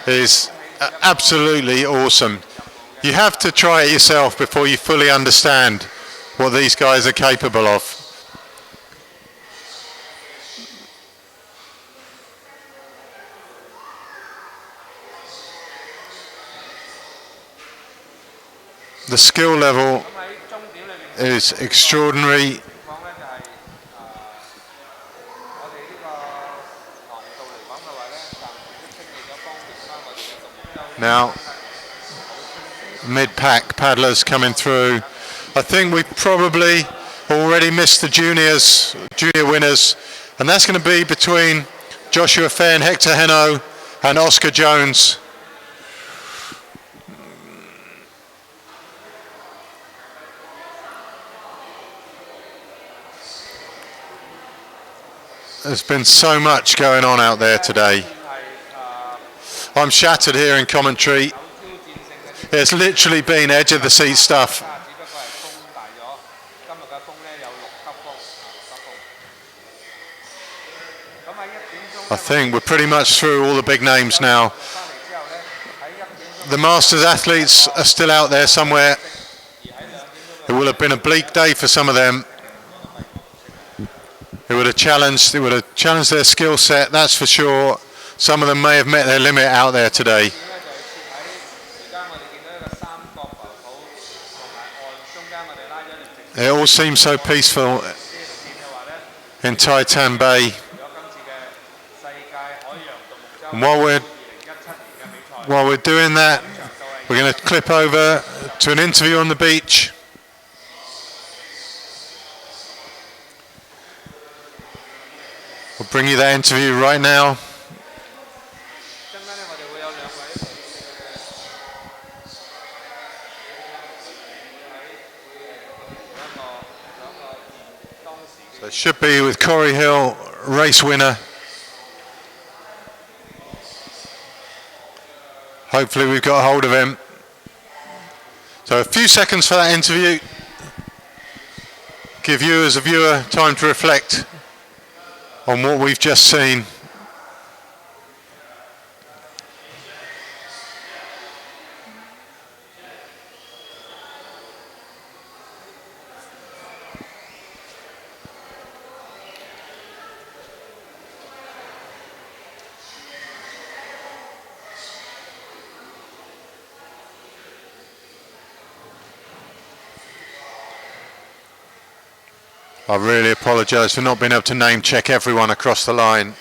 A: is absolutely awesome. You have to try it yourself before you fully understand what these guys are capable of. The skill level
H: 喺終點裏邊
A: is extraordinary.
H: 情況咧就係我哋呢個航道嚟講嘅話咧，暫時都清理咗方便翻我哋嘅獨木舟。
A: Now, mid-pack paddlers coming through. I think we probably already missed the junior winners, and that's going to be between Joshua Fenn, Hector Heno, and Oscar Jones. There's been so much going on out there today. I'm shattered here in commentary. It's literally been edge of the seat stuff. I think we're pretty much through all the big names now. The Masters athletes are still out there somewhere. It will have been a bleak day for some of them. It would have challenged their skill set, that's for sure. Some of them may have met their limit out there today. It all seems so peaceful in Titan Bay. And while we're doing that, we're going to clip over to an interview on the beach. We'll bring you that interview right now. So it should be with Corey Hill, race winner. Hopefully we've got hold of him. So a few seconds for that interview. Give you as a viewer time to reflect on what we've just seen. I really apologise for not being able to name check everyone across the line.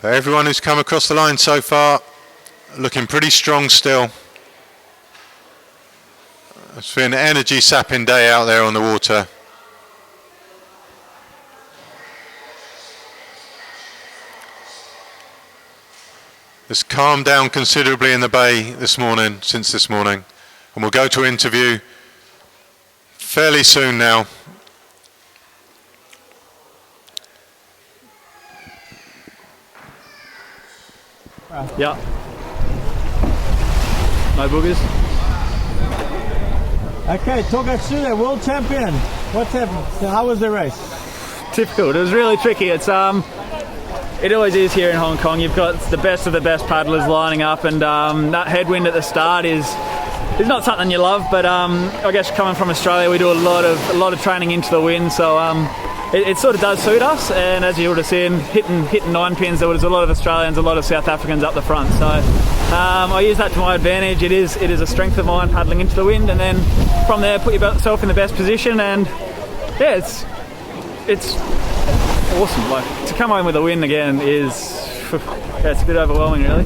A: But everyone who's come across the line so far looking pretty strong still. It's been an energy sapping day out there on the water. It's calmed down considerably in the bay since this morning, and we'll go to interview fairly soon now.
E: Yeah. No boogers.
J: Okay, talk us through that. World champion. What's happened? So how was the race?
E: Difficult. It was really tricky. It always is here in Hong Kong. You've got the best of the best paddlers lining up, and that headwind at the start is not something you love. But I guess coming from Australia, we do a lot of training into the wind, so it sort of does suit us. And as you would have seen, hitting 9 pins, there was a lot of Australians, a lot of South Africans up the front. So I use that to my advantage. It is a strength of mine paddling into the wind, and then from there put yourself in the best position. And yeah, it's awesome. Like, to come home with a win again it's a bit overwhelming, really.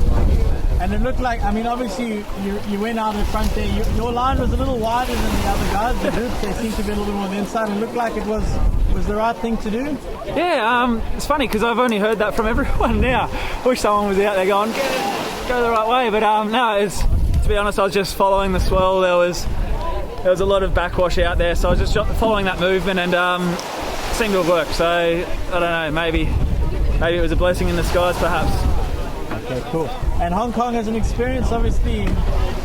J: And it looked like, I mean, obviously you went out in front there. Your line was a little wider than the other guys. The group, they seemed to be a little bit more on the inside. It looked like it was the right thing to do.
E: Yeah, it's funny because I've only heard that from everyone now. I wish someone was out there going, go the right way. But no, to be honest, I was just following the swell. There was a lot of backwash out there, so I was just following that movement, and it seemed to have worked. So I don't know, maybe it was a blessing in disguise, perhaps.
J: Okay, cool. And Hong Kong has an experience, obviously,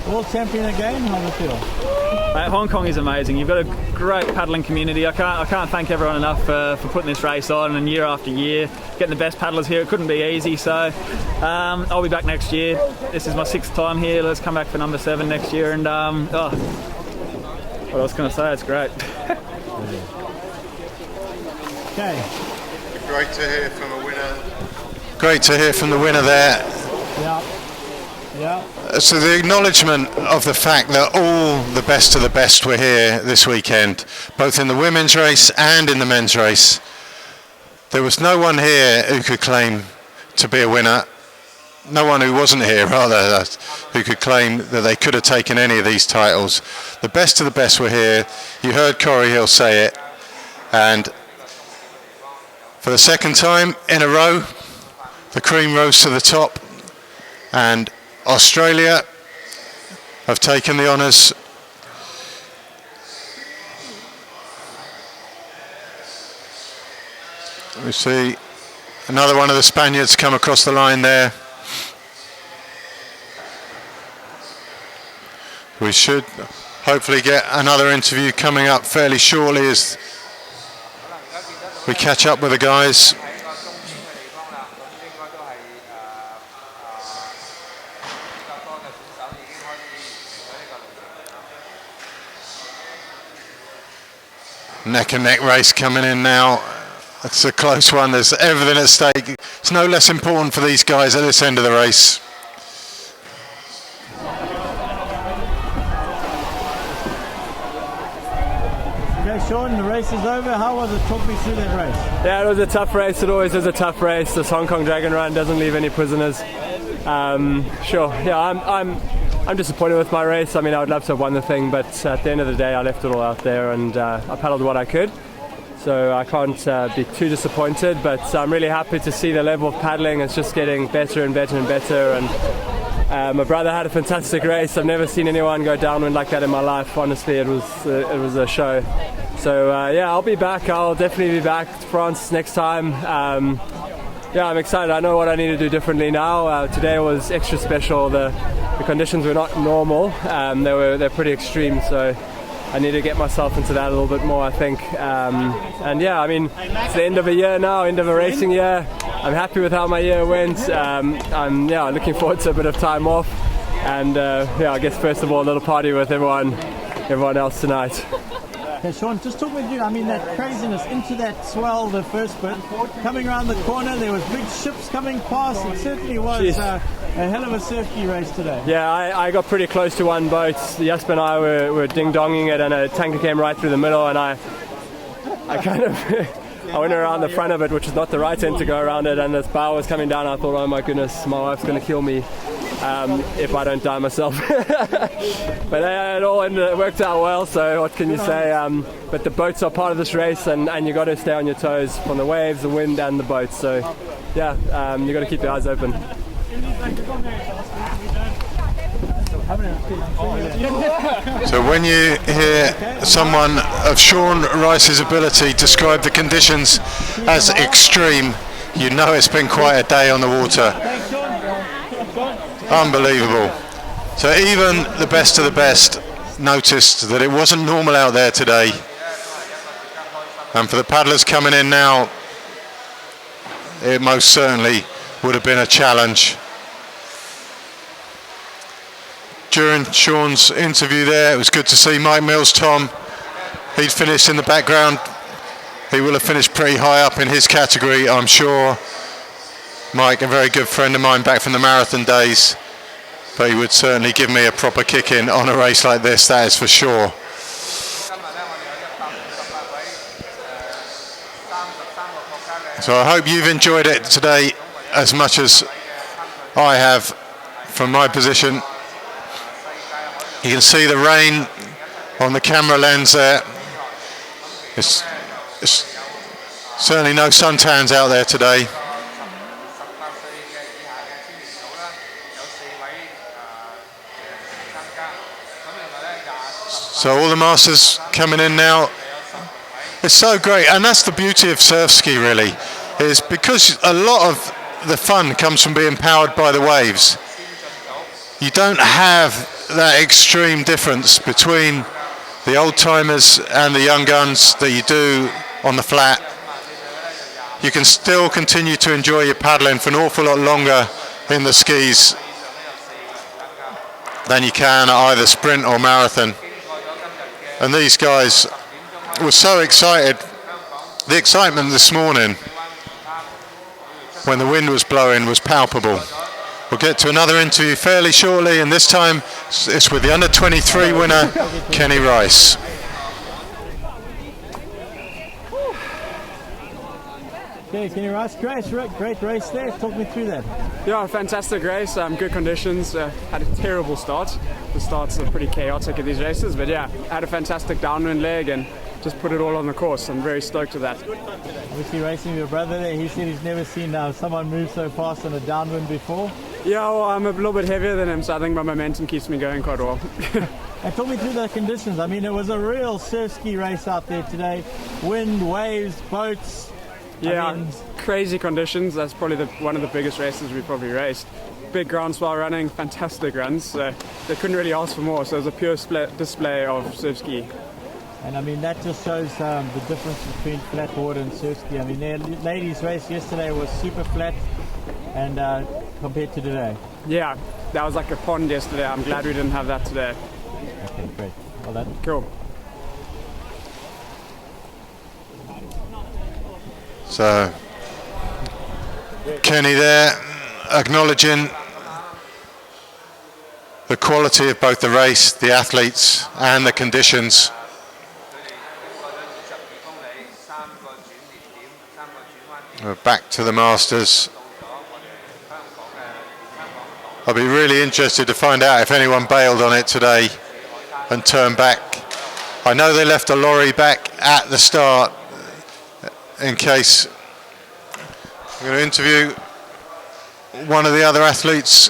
J: world champion again. How does it feel?
E: Mate, Hong Kong is amazing. You've got a great paddling community. I can't thank everyone enough for putting this race on, and year after year, getting the best paddlers here. It couldn't be easy. So I'll be back next year. This is my 6th time here. Let's come back for number 7 next year. And what else can I say? It's great.
J: Okay.
A: Great to hear from a winner. Great to hear from the winner there.
J: Yeah. Yeah.
A: So the acknowledgement of the fact that all the best of the best were here this weekend, both in the women's race and in the men's race. There was no one here who could claim to be a winner. No one who wasn't here, rather, who could claim that they could have taken any of these titles. The best of the best were here. You heard Corey Hill say it. And for the second time in a row, the cream rose to the top. And Australia have taken the honours. We see another one of the Spaniards come across the line there. We should hopefully get another interview coming up fairly shortly as we catch up with the guys. Neck and neck race coming in now. It's a close one. There's everything at stake. It's no less important for these guys at this end of the race.
J: Okay, Sean, the race is over. How was it? Talk me through that race.
F: Yeah, it was a tough race. It always is a tough race. This Hong Kong Dragon Run doesn't leave any prisoners. Sure. Yeah, I'm disappointed with my race. I mean, I would love to have won the thing, but at the end of the day, I left it all out there and I paddled what I could. So I can't be too disappointed, but I'm really happy to see the level of paddling. It's just getting better and better and better. And my brother had a fantastic race. I've never seen anyone go downwind like that in my life. Honestly, it was a show. So yeah, I'll be back. I'll definitely be back to France next time. Yeah, I'm excited. I know what I need to do differently now. Today was extra special. The conditions were not normal. They're pretty extreme. So I need to get myself into that a little bit more, I think. And yeah, I mean, it's the end of a year now, end of a racing year. I'm happy with how my year went. I'm looking forward to a bit of time off. And I guess first of all, a little party with everyone else tonight.
J: Okay, Sean, just talk with you. I mean, that craziness into that swell, the first bit, coming around the corner, there was big ships coming past. It certainly was a hell of a surfy race today.
F: Yeah, I got pretty close to one boat. Jasper and I were ding-donging it, and a tanker came right through the middle, and I kind of I went around the front of it, which is not the right end to go around it, and this bow was coming down. I thought, oh my goodness, my wife's going to kill me if I don't die myself. But it all worked out well, so what can you say? But the boats are part of this race, and you got to stay on your toes from the waves, the wind, and the boats. So yeah, you got to keep your eyes open.
A: So when you hear someone of Sean Rice's ability describe the conditions as extreme, you know it's been quite a day on the water. Unbelievable. So even the best of the best noticed that it wasn't normal out there today. And for the paddlers coming in now, it most certainly would have been a challenge. During Sean's interview there, it was good to see Mike Mills, Tom. He'd finished in the background. He will have finished pretty high up in his category, I'm sure. Mike, a very good friend of mine back from the marathon days. But he would certainly give me a proper kick in on a race like this, that is for sure. So I hope you've enjoyed it today as much as I have from my position. You can see the rain on the camera lens there. It's certainly no suntans out there today. So all the masters coming in now. It's so great, and that's the beauty of surf ski really, is because a lot of the fun comes from being powered by the waves. You don't have that extreme difference between the old timers and the young guns that you do on the flat. You can still continue to enjoy your paddling for an awful lot longer in the skis than you can at either sprint or marathon. And these guys were so excited. The excitement this morning when the wind was blowing was palpable. We'll get to another interview fairly shortly, and this time it's with the under-23 winner, Kenny Rice.
J: Okay, Kenny Rice, great race there. Talk me through that.
K: Yeah, fantastic race. Good conditions. Had a terrible start. The starts are pretty chaotic at these races, but yeah, had a fantastic downwind leg and just put it all on the course. I'm very stoked with that.
J: Obviously racing with your brother there, he said he's never seen someone move so fast on a downwind before.
K: Yeah, well, I'm a little bit heavier than him, so I think my momentum keeps me going quite well.
J: And talk me through the conditions. I mean, it was a real surf ski race out there today. Wind, waves, boats.
K: Yeah, crazy conditions. That's probably one of the biggest races we've probably raced. Big groundswell running, fantastic runs. So they couldn't really ask for more. So it was a pure display of surf ski.
J: And I mean, that just shows the difference between flat water and surf ski. I mean, their ladies' race yesterday was super flat and compared to today.
K: Yeah, that was like a pond yesterday. I'm glad we didn't have that today.
J: Okay, great. Well done.
K: Cool.
A: So, Kenny there acknowledging the quality of both the race, the athletes and the conditions. We're back to the Masters. I'll be really interested to find out if anyone bailed on it today and turned back. I know they left a lorry back at the start in case. I'm going to interview one of the other athletes.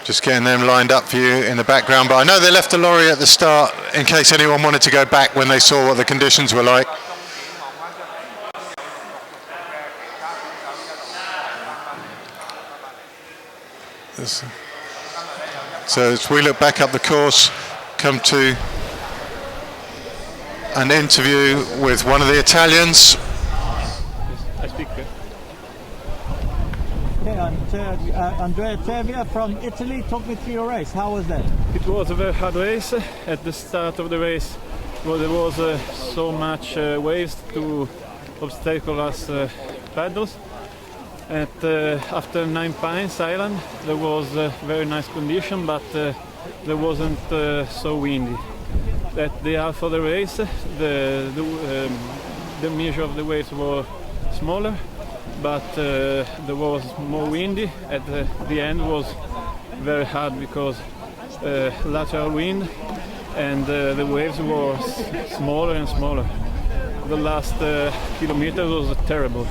A: Just getting them lined up for you in the background, but I know they left a lorry at the start in case anyone wanted to go back when they saw what the conditions were like. So as we look back up the course, come to an interview with one of the Italians.
L: I speak.
J: Okay, Andrea Tavia from Italy, talk me through your race. How was that?
L: It was a very hard race. At the start of the race, there was so much waves to obstacle us paddles. After 9 Pines Island, there was a very nice condition, but there wasn't so windy. At the half of the race, the measure of the waves were smaller, but there was more windy. At the end was very hard because lateral wind and the waves were smaller and smaller. The last kilometer was terrible.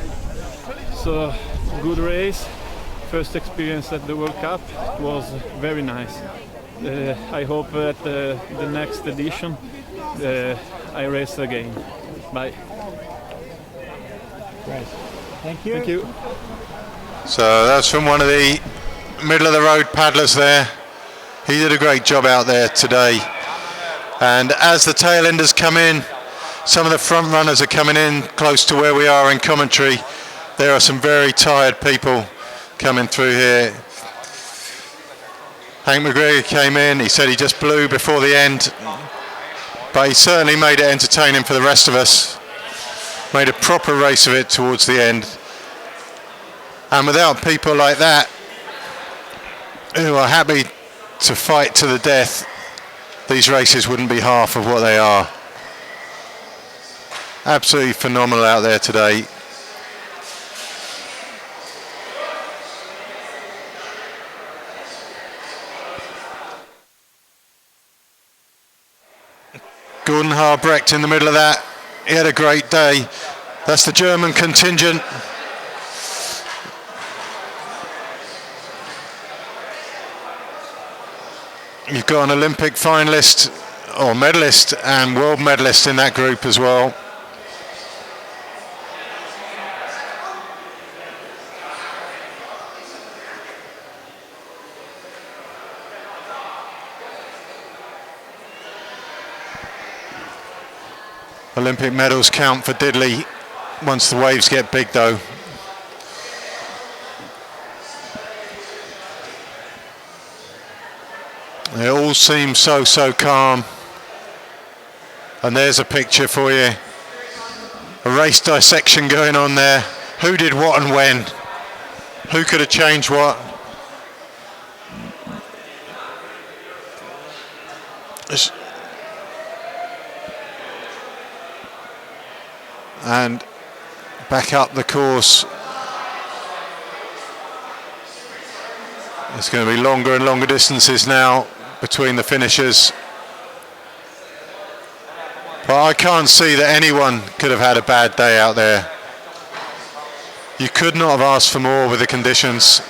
L: So good race, first experience at the World Cup, was very nice. I hope at the next edition I race again. Bye.
J: Great. Thank you.
L: Thank you.
A: So that's from one of the middle of the road paddlers there. He did a great job out there today. And as the tail enders come in, some of the front runners are coming in close to where we are in commentary. There are some very tired people coming through here. Hank McGregor came in, he said he just blew before the end, but he certainly made it entertaining for the rest of us. Made a proper race of it towards the end. And without people like that, who are happy to fight to the death, these races wouldn't be half of what they are. Absolutely phenomenal out there today. Gordon Harbrecht in the middle of that. He had a great day. That's the German contingent. You've got an Olympic finalist or medalist and world medalist in that group as well. Olympic medals count for diddly once the waves get big though. They all seem so calm. And there's a picture for you. A race dissection going on there. Who did what and when? Who could have changed what? And back up the course. It's going to be longer and longer distances now between the finishers. But I can't see that anyone could have had a bad day out there. You could not have asked for more with the conditions.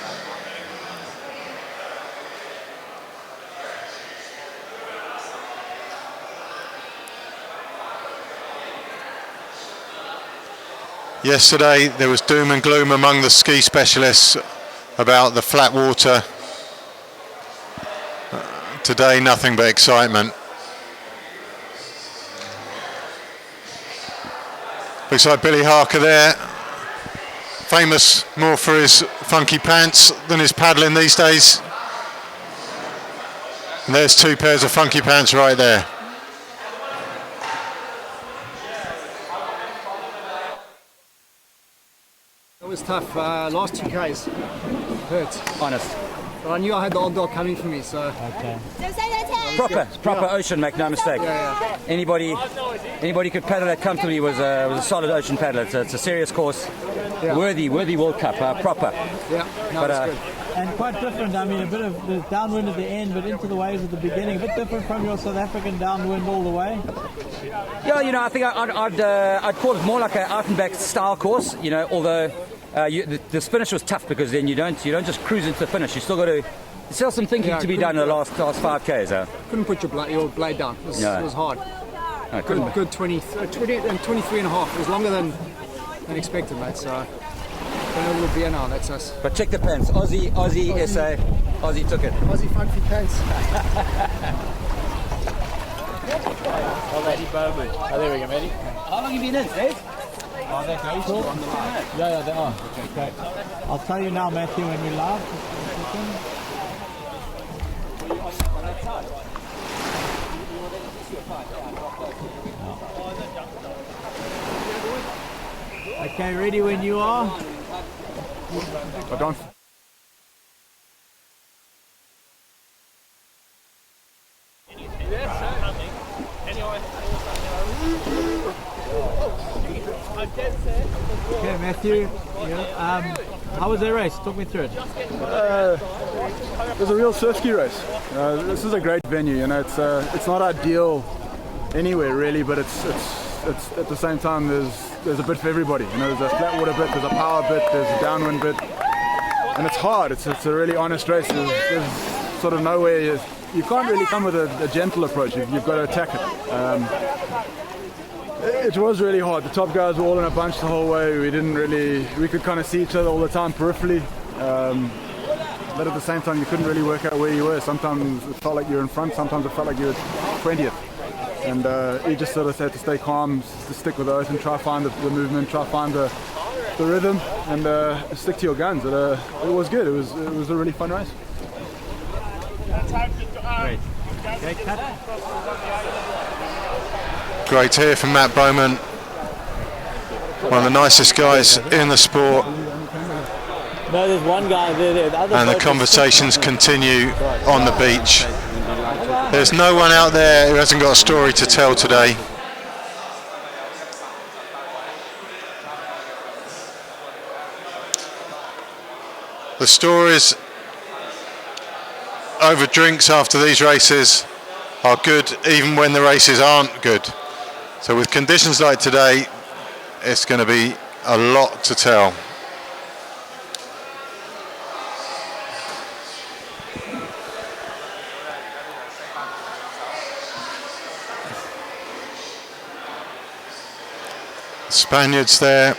A: Yesterday there was doom and gloom among the ski specialists about the flat water. Today nothing but excitement. Looks like Billy Harker there, famous more for his funky pants than his paddling these days. And there's two pairs of funky pants right there.
M: It was tough. Last 2 Ks hurt, honest. But I knew I had the old dog coming for me, so. Okay.
N: Proper ocean, make no mistake.
M: Yeah.
N: Anybody could paddle that comfortably. Was a solid ocean paddler. It's a serious course, worthy World Cup, proper.
M: Yeah, no,
N: but,
M: it's good.
J: And quite different. I mean, a bit of the downwind at the end, but into the waves at the beginning. A bit different from your South African downwind all the way.
N: Yeah, I think I'd call it more like an out and back style course. Although the finish was tough because then you don't just cruise into the finish. You still some thinking to be done in the last 5 Ks.
M: Couldn't put your blade down. It was hard. Good 20 and 23 and a half. It was longer than expected, mate. So. A little beer now, that's us.
N: But check the pants. Aussie SA. Aussie took it.
M: Aussie funky pants.
O: Already Bowman. Oh, there we go, Matty.
N: How long have you been in, Dave?
O: Oh, they're going to on the line.
J: Yeah, they are. Okay, great. I'll tell you now, Matthew, when we're live. Okay, ready when you are.
G: I don't.
J: Okay, Matthew. How was that race? Talk me through it.
L: It was a real surf ski race. This is a great venue. It's not ideal anywhere really, but it's at the same time there's a bit for everybody. There's a flat water bit, there's a power bit, there's a downwind bit, and it's hard. It's a really honest race. There's sort of nowhere you can't really come with a gentle approach. You've got to attack it. It was really hard. The top guys were all in a bunch the whole way. We could kind of see each other all the time peripherally, but at the same time you couldn't really work out where you were. Sometimes it felt like you were in front, sometimes it felt like you were 20th. And you just sort of had to stay calm, to stick with the oath and try to find the movement, try to find the rhythm, and stick to your guns. It was good. It was a really fun race.
J: Great. Okay, Kata.
A: Great to hear from Matt Bowman, one of the nicest guys in the sport.
O: No, there's one guy there.
A: And the conversations continue on the beach. There's no one out there who hasn't got a story to tell today. The stories over drinks after these races are good even when the races aren't good. So with conditions like today, it's going to be a lot to tell. Spaniards there,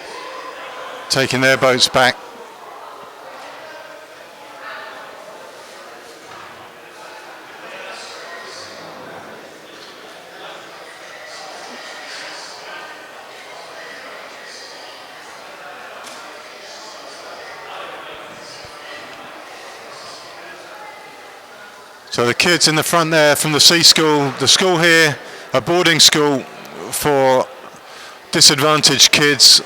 A: taking their boats back. So the kids in the front there from the Sea School, the school here, a boarding school for disadvantaged kids,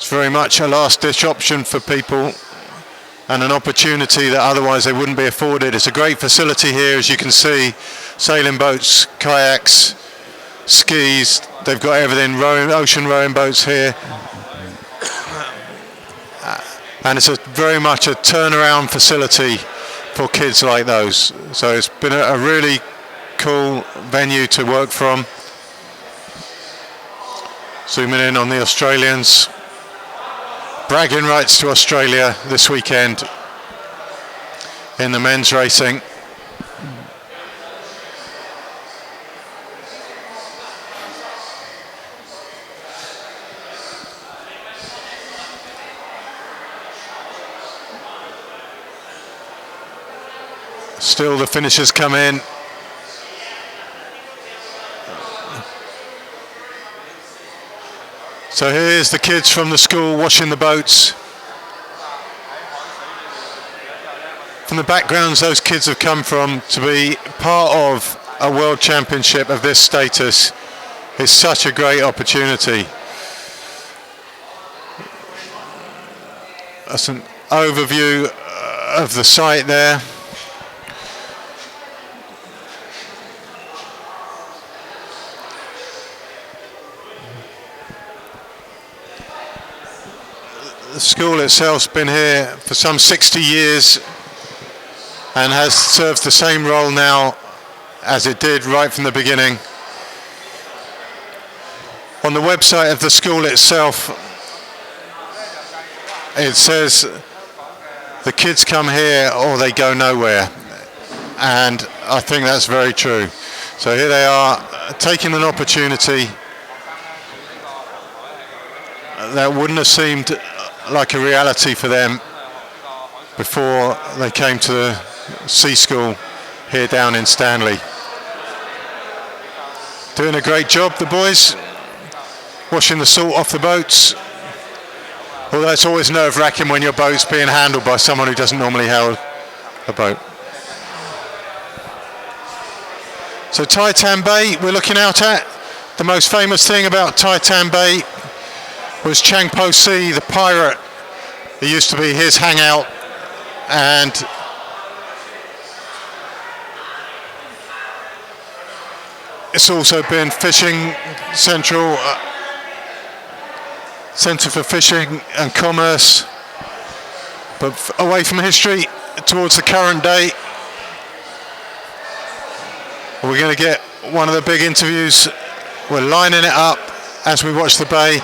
A: It's very much a last-ditch option for people and an opportunity that otherwise they wouldn't be afforded. It's a great facility here, as you can see. Sailing boats, kayaks, skis, they've got everything, ocean rowing boats here. And it's very much a turnaround facility for kids like those. So it's been a really cool venue to work from. Zooming in on the Australians. Bragging rights to Australia this weekend in the men's racing. Still the finishers come in. So here's the kids from the school washing the boats. From the backgrounds those kids have come from, to be part of a world championship of this status is such a great opportunity. That's an overview of the site there. The school itself's been here for some 60 years and has served the same role now as it did right from the beginning. On the website of the school itself, it says the kids come here or they go nowhere, and I think that's very true. So here they are, taking an opportunity that wouldn't have seemed like a reality for them before they came to the sea school here down in Stanley. Doing a great job, the boys, washing the salt off the boats. Although it's always nerve-wracking when your boat's being handled by someone who doesn't normally handle a boat. So Titan Bay we're looking out at. The most famous thing about Titan Bay was Chang Po Si, the pirate. It used to be his hangout, and it's also been fishing central, centre for fishing and commerce. But away from history towards the current day, we're going to get one of the big interviews. We're lining it up as we watch the bay.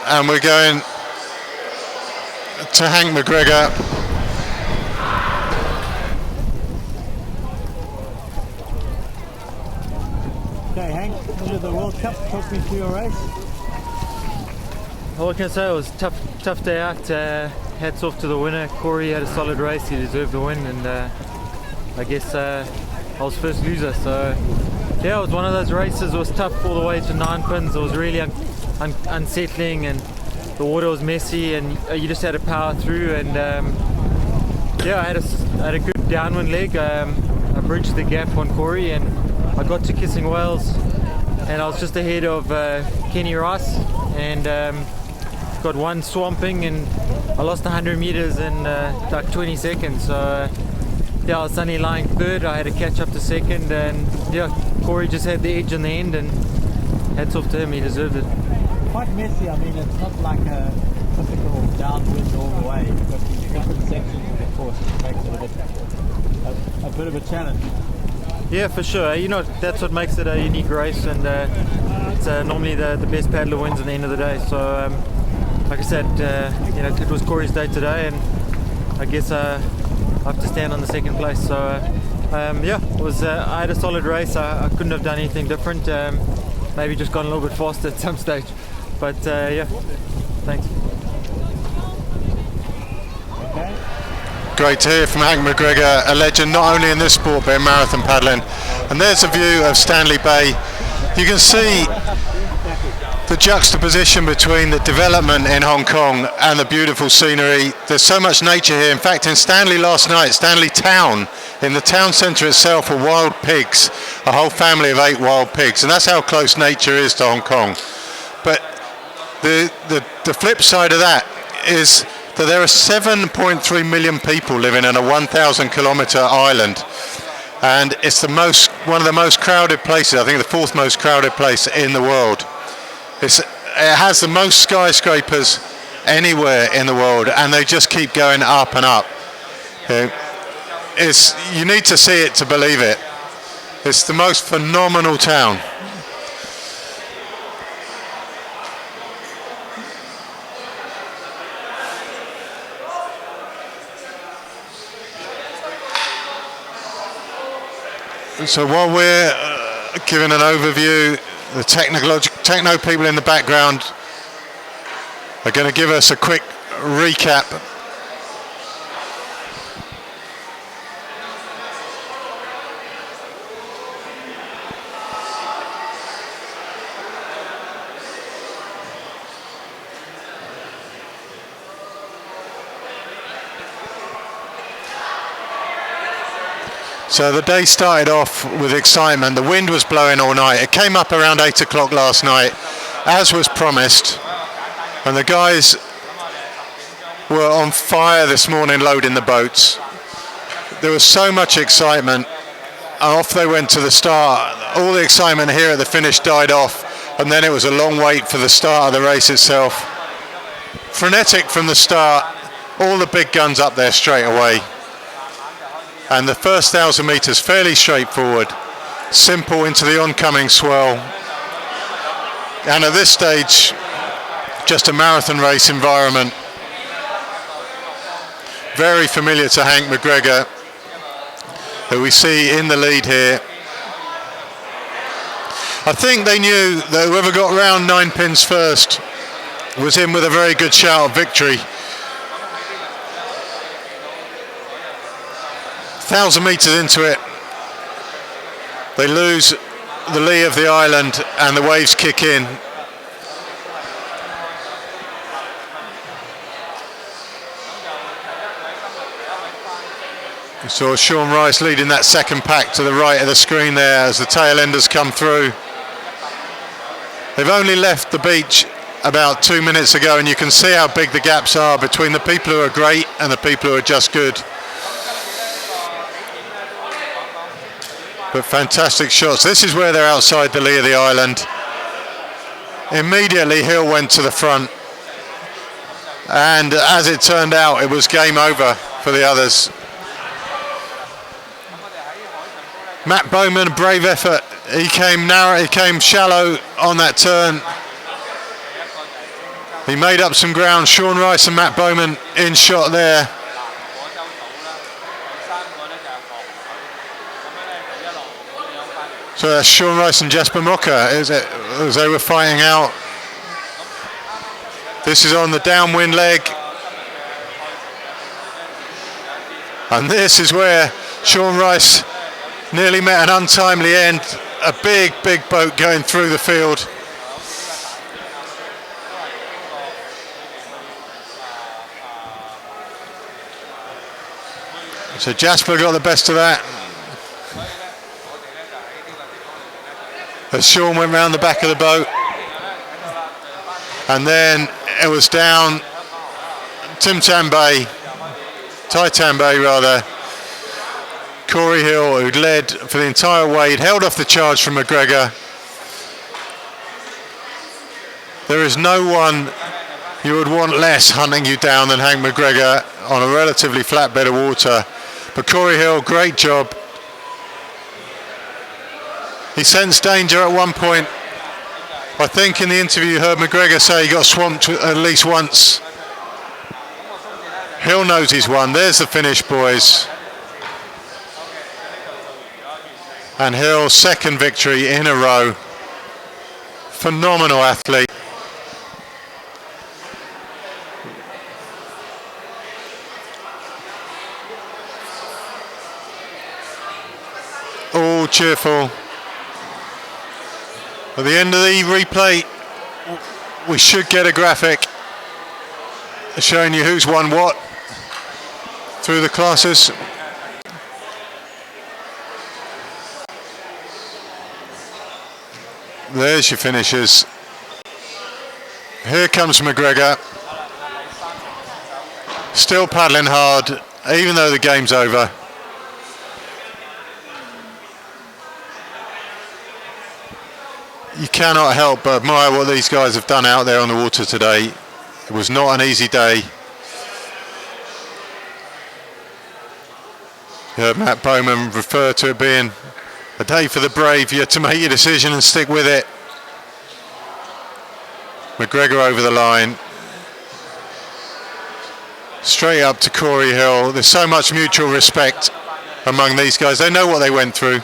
A: And we're going to Hank McGregor.
J: Okay, Hank, into the World Cup, talk me through your race.
P: All I can say, it was a tough day out. Hats off to the winner. Corey had a solid race, he deserved the win, and I guess I was first loser. So yeah, it was one of those races. It was tough all the way to 9 pins. It was really unsettling, and the water was messy, and you just had to power through. And yeah, I had a good downwind leg. I bridged the gap on Corey, and I got to Kissing Whales, and I was just ahead of Kenny Rice, and got one swamping, and I lost 100 meters in like 20 seconds. So yeah, I was only lying third. I had to catch up to second, and yeah, Corey just had the edge in the end, and hats off to him, he deserved it.
J: Quite messy, I mean, it's not like a typical downwind all the way. You've got these different sections of the course, which makes it a bit of a challenge.
P: Yeah, for sure. You know, that's what makes it a unique race, and it's normally the best paddler wins at the end of the day. So, like I said, you know, it was Corey's day today, and I guess I have to stand on the second place. So, yeah, it was. I had a solid race. I couldn't have done anything different. Maybe just gone a little bit faster at some stage. But yeah, thanks.
A: Great to hear from Hank McGregor, a legend not only in this sport but in marathon paddling. And there's a view of Stanley Bay. You can see the juxtaposition between the development in Hong Kong and the beautiful scenery. There's so much nature here. In fact, in Stanley last night, Stanley Town, in the town centre itself, were wild pigs, a whole family of 8 wild pigs, and that's how close nature is to Hong Kong. But the the flip side of that is that there are 7.3 million people living in a 1,000 kilometre island, and it's one of the most crowded places. I think the fourth most crowded place in the world. It has the most skyscrapers anywhere in the world, and they just keep going up and up. You need to see it to believe it. It's the most phenomenal town. So while we're giving an overview, the techno people in the background are going to give us a quick recap. So the day started off with excitement. The wind was blowing all night. It came up around 8 o'clock last night, as was promised. And the guys were on fire this morning loading the boats. There was so much excitement. And off they went to the start. All the excitement here at the finish died off. And then it was a long wait for the start of the race itself. Frenetic from the start. All the big guns up there straight away. And the first 1,000 metres fairly straightforward, simple into the oncoming swell. And at this stage, just a marathon race environment. Very familiar to Hank McGregor, who we see in the lead here. I think they knew that whoever got round 9 pins first was in with a very good shout of victory. 1,000 metres into it, they lose the lee of the island and the waves kick in. We saw Sean Rice leading that second pack to the right of the screen there as the tail enders come through. They've only left the beach about 2 minutes ago, and you can see how big the gaps are between the people who are great and the people who are just good. But fantastic shots. This is where they're outside the lee of the island. Immediately Hill went to the front, and as it turned out, it was game over for the others. Matt Bowman, a brave effort. He came narrow, he came shallow on that turn. He made up some ground. Sean Rice and Matt Bowman in shot there. So that's Sean Rice and Jasper Mocker as they were fighting out. This is on the downwind leg. And this is where Sean Rice nearly met an untimely end. A big boat going through the field. So Jasper got the best of that. As Sean went round the back of the boat, and then it was down Tai Tambay rather, Corey Hill, who'd led for the entire way. He'd held off the charge from McGregor. There is no one you would want less hunting you down than Hank McGregor on a relatively flat bed of water. But Corey Hill, great job. He sensed danger at one point. I think in the interview you heard McGregor say he got swamped at least once. Hill knows he's won. There's the finish, boys. And Hill's second victory in a row. Phenomenal athlete. All cheerful. At the end of the replay, we should get a graphic showing you who's won what through the classes. There's your finishers. Here comes McGregor. Still paddling hard, even though the game's over. You cannot help but admire what these guys have done out there on the water today. It was not an easy day. You heard Matt Bowman refer to it being a day for the brave. You have to make your decision and stick with it. McGregor over the line. Straight up to Corey Hill. There's so much mutual respect among these guys. They know what they went through.